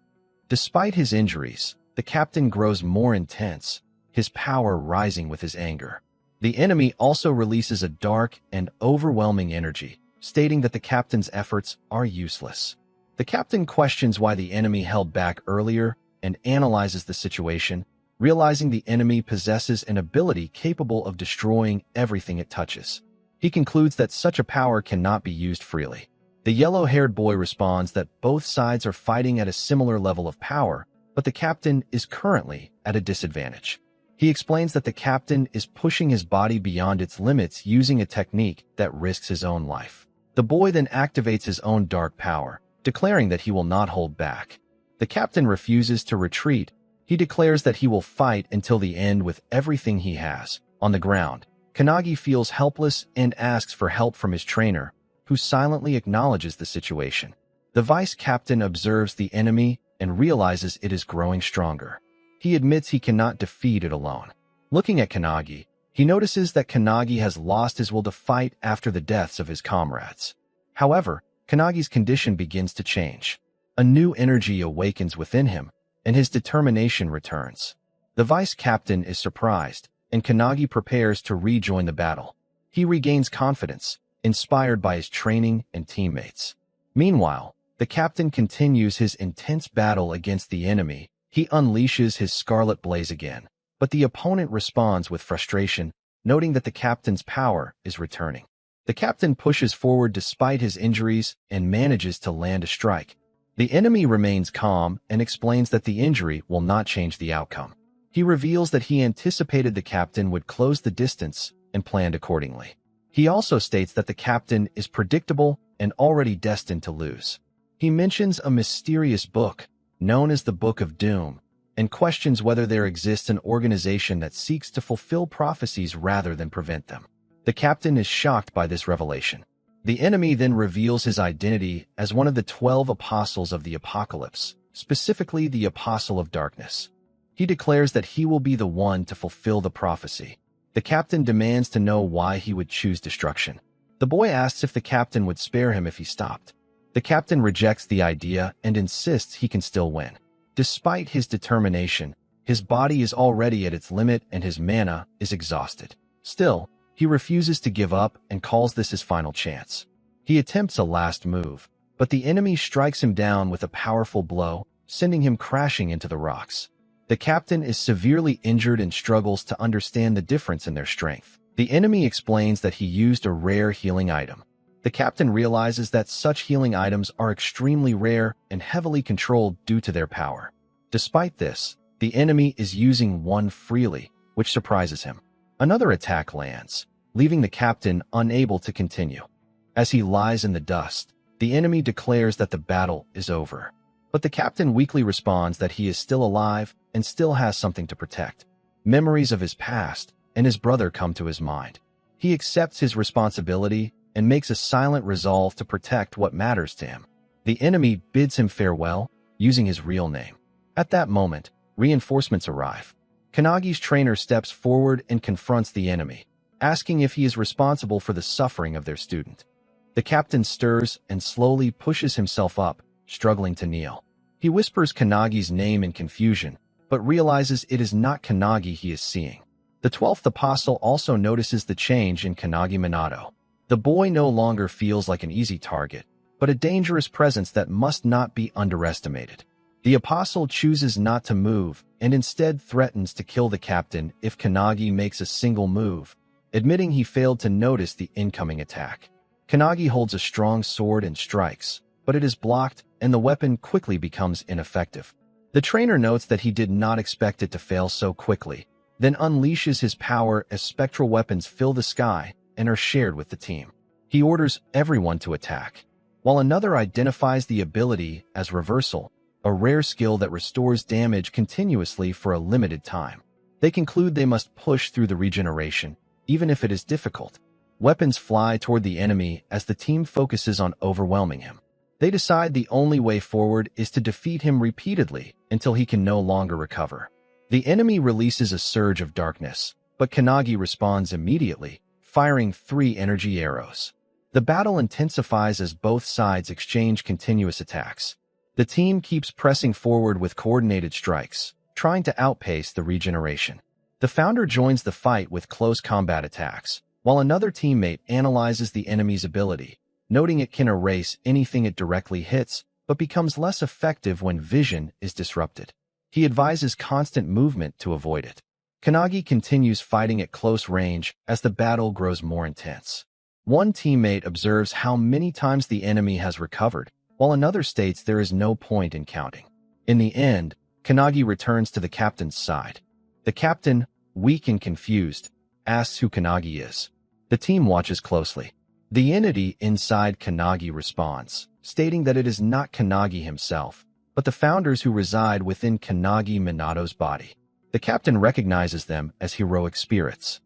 Despite his injuries, the captain grows more intense, his power rising with his anger. The enemy also releases a dark and overwhelming energy, stating that the captain's efforts are useless. The captain questions why the enemy held back earlier and analyzes the situation, realizing the enemy possesses an ability capable of destroying everything it touches. He concludes that such a power cannot be used freely. The yellow-haired boy responds that both sides are fighting at a similar level of power, but the captain is currently at a disadvantage. He explains that the captain is pushing his body beyond its limits using a technique that risks his own life. The boy then activates his own dark power, declaring that he will not hold back. The captain refuses to retreat. He declares that he will fight until the end with everything he has. On the ground, Kannagi feels helpless and asks for help from his trainer, who silently acknowledges the situation. The vice captain observes the enemy and realizes it is growing stronger. He admits he cannot defeat it alone. Looking at Kannagi, he notices that Kannagi has lost his will to fight after the deaths of his comrades. However, Kannagi's condition begins to change. A new energy awakens within him, and his determination returns. The vice captain is surprised, and Kannagi prepares to rejoin the battle. He regains confidence, inspired by his training and teammates. Meanwhile, the captain continues his intense battle against the enemy. He unleashes his scarlet blaze again, but the opponent responds with frustration, noting that the captain's power is returning. The captain pushes forward despite his injuries and manages to land a strike. The enemy remains calm and explains that the injury will not change the outcome. He reveals that he anticipated the captain would close the distance and planned accordingly. He also states that the captain is predictable and already destined to lose. He mentions a mysterious book, known as the Book of Doom, and questions whether there exists an organization that seeks to fulfill prophecies rather than prevent them. The captain is shocked by this revelation. The enemy then reveals his identity as one of the 12 apostles of the apocalypse, specifically the Apostle of Darkness. He declares that he will be the one to fulfill the prophecy. The captain demands to know why he would choose destruction. The boy asks if the captain would spare him if he stopped. The captain rejects the idea and insists he can still win. Despite his determination, his body is already at its limit and his mana is exhausted. Still, he refuses to give up and calls this his final chance. He attempts a last move, but the enemy strikes him down with a powerful blow, sending him crashing into the rocks. The captain is severely injured and struggles to understand the difference in their strength. The enemy explains that he used a rare healing item. The captain realizes that such healing items are extremely rare and heavily controlled due to their power. Despite this, the enemy is using one freely, which surprises him. Another attack lands, leaving the captain unable to continue. As he lies in the dust, the enemy declares that the battle is over. But the captain weakly responds that he is still alive and still has something to protect. Memories of his past and his brother come to his mind. He accepts his responsibility and makes a silent resolve to protect what matters to him. The enemy bids him farewell, using his real name. At that moment, reinforcements arrive. Kannagi's trainer steps forward and confronts the enemy, asking if he is responsible for the suffering of their student. The captain stirs and slowly pushes himself up, struggling to kneel. He whispers Kannagi's name in confusion, but realizes it is not Kannagi he is seeing. The 12th apostle also notices the change in Kannagi Minato. The boy no longer feels like an easy target, but a dangerous presence that must not be underestimated. The apostle chooses not to move and instead threatens to kill the captain if Kannagi makes a single move, admitting he failed to notice the incoming attack. Kannagi holds a strong sword and strikes, but it is blocked and the weapon quickly becomes ineffective. The trainer notes that he did not expect it to fail so quickly, then unleashes his power as spectral weapons fill the sky and are shared with the team. He orders everyone to attack, while another identifies the ability as reversal, a rare skill that restores damage continuously for a limited time. They conclude they must push through the regeneration, even if it is difficult. Weapons fly toward the enemy as the team focuses on overwhelming him. They decide the only way forward is to defeat him repeatedly until he can no longer recover. The enemy releases a surge of darkness, but Kannagi responds immediately, firing 3 energy arrows. The battle intensifies as both sides exchange continuous attacks. The team keeps pressing forward with coordinated strikes, trying to outpace the regeneration. The founder joins the fight with close combat attacks, while another teammate analyzes the enemy's ability, noting it can erase anything it directly hits, but becomes less effective when vision is disrupted. He advises constant movement to avoid it. Kannagi continues fighting at close range as the battle grows more intense. One teammate observes how many times the enemy has recovered, while another states there is no point in counting. In the end, Kannagi returns to the captain's side. The captain, weak and confused, asks who Kannagi is. The team watches closely. The entity inside Kannagi responds, stating that it is not Kannagi himself, but the founders who reside within Kannagi Minato's body. The captain recognizes them as heroic spirits,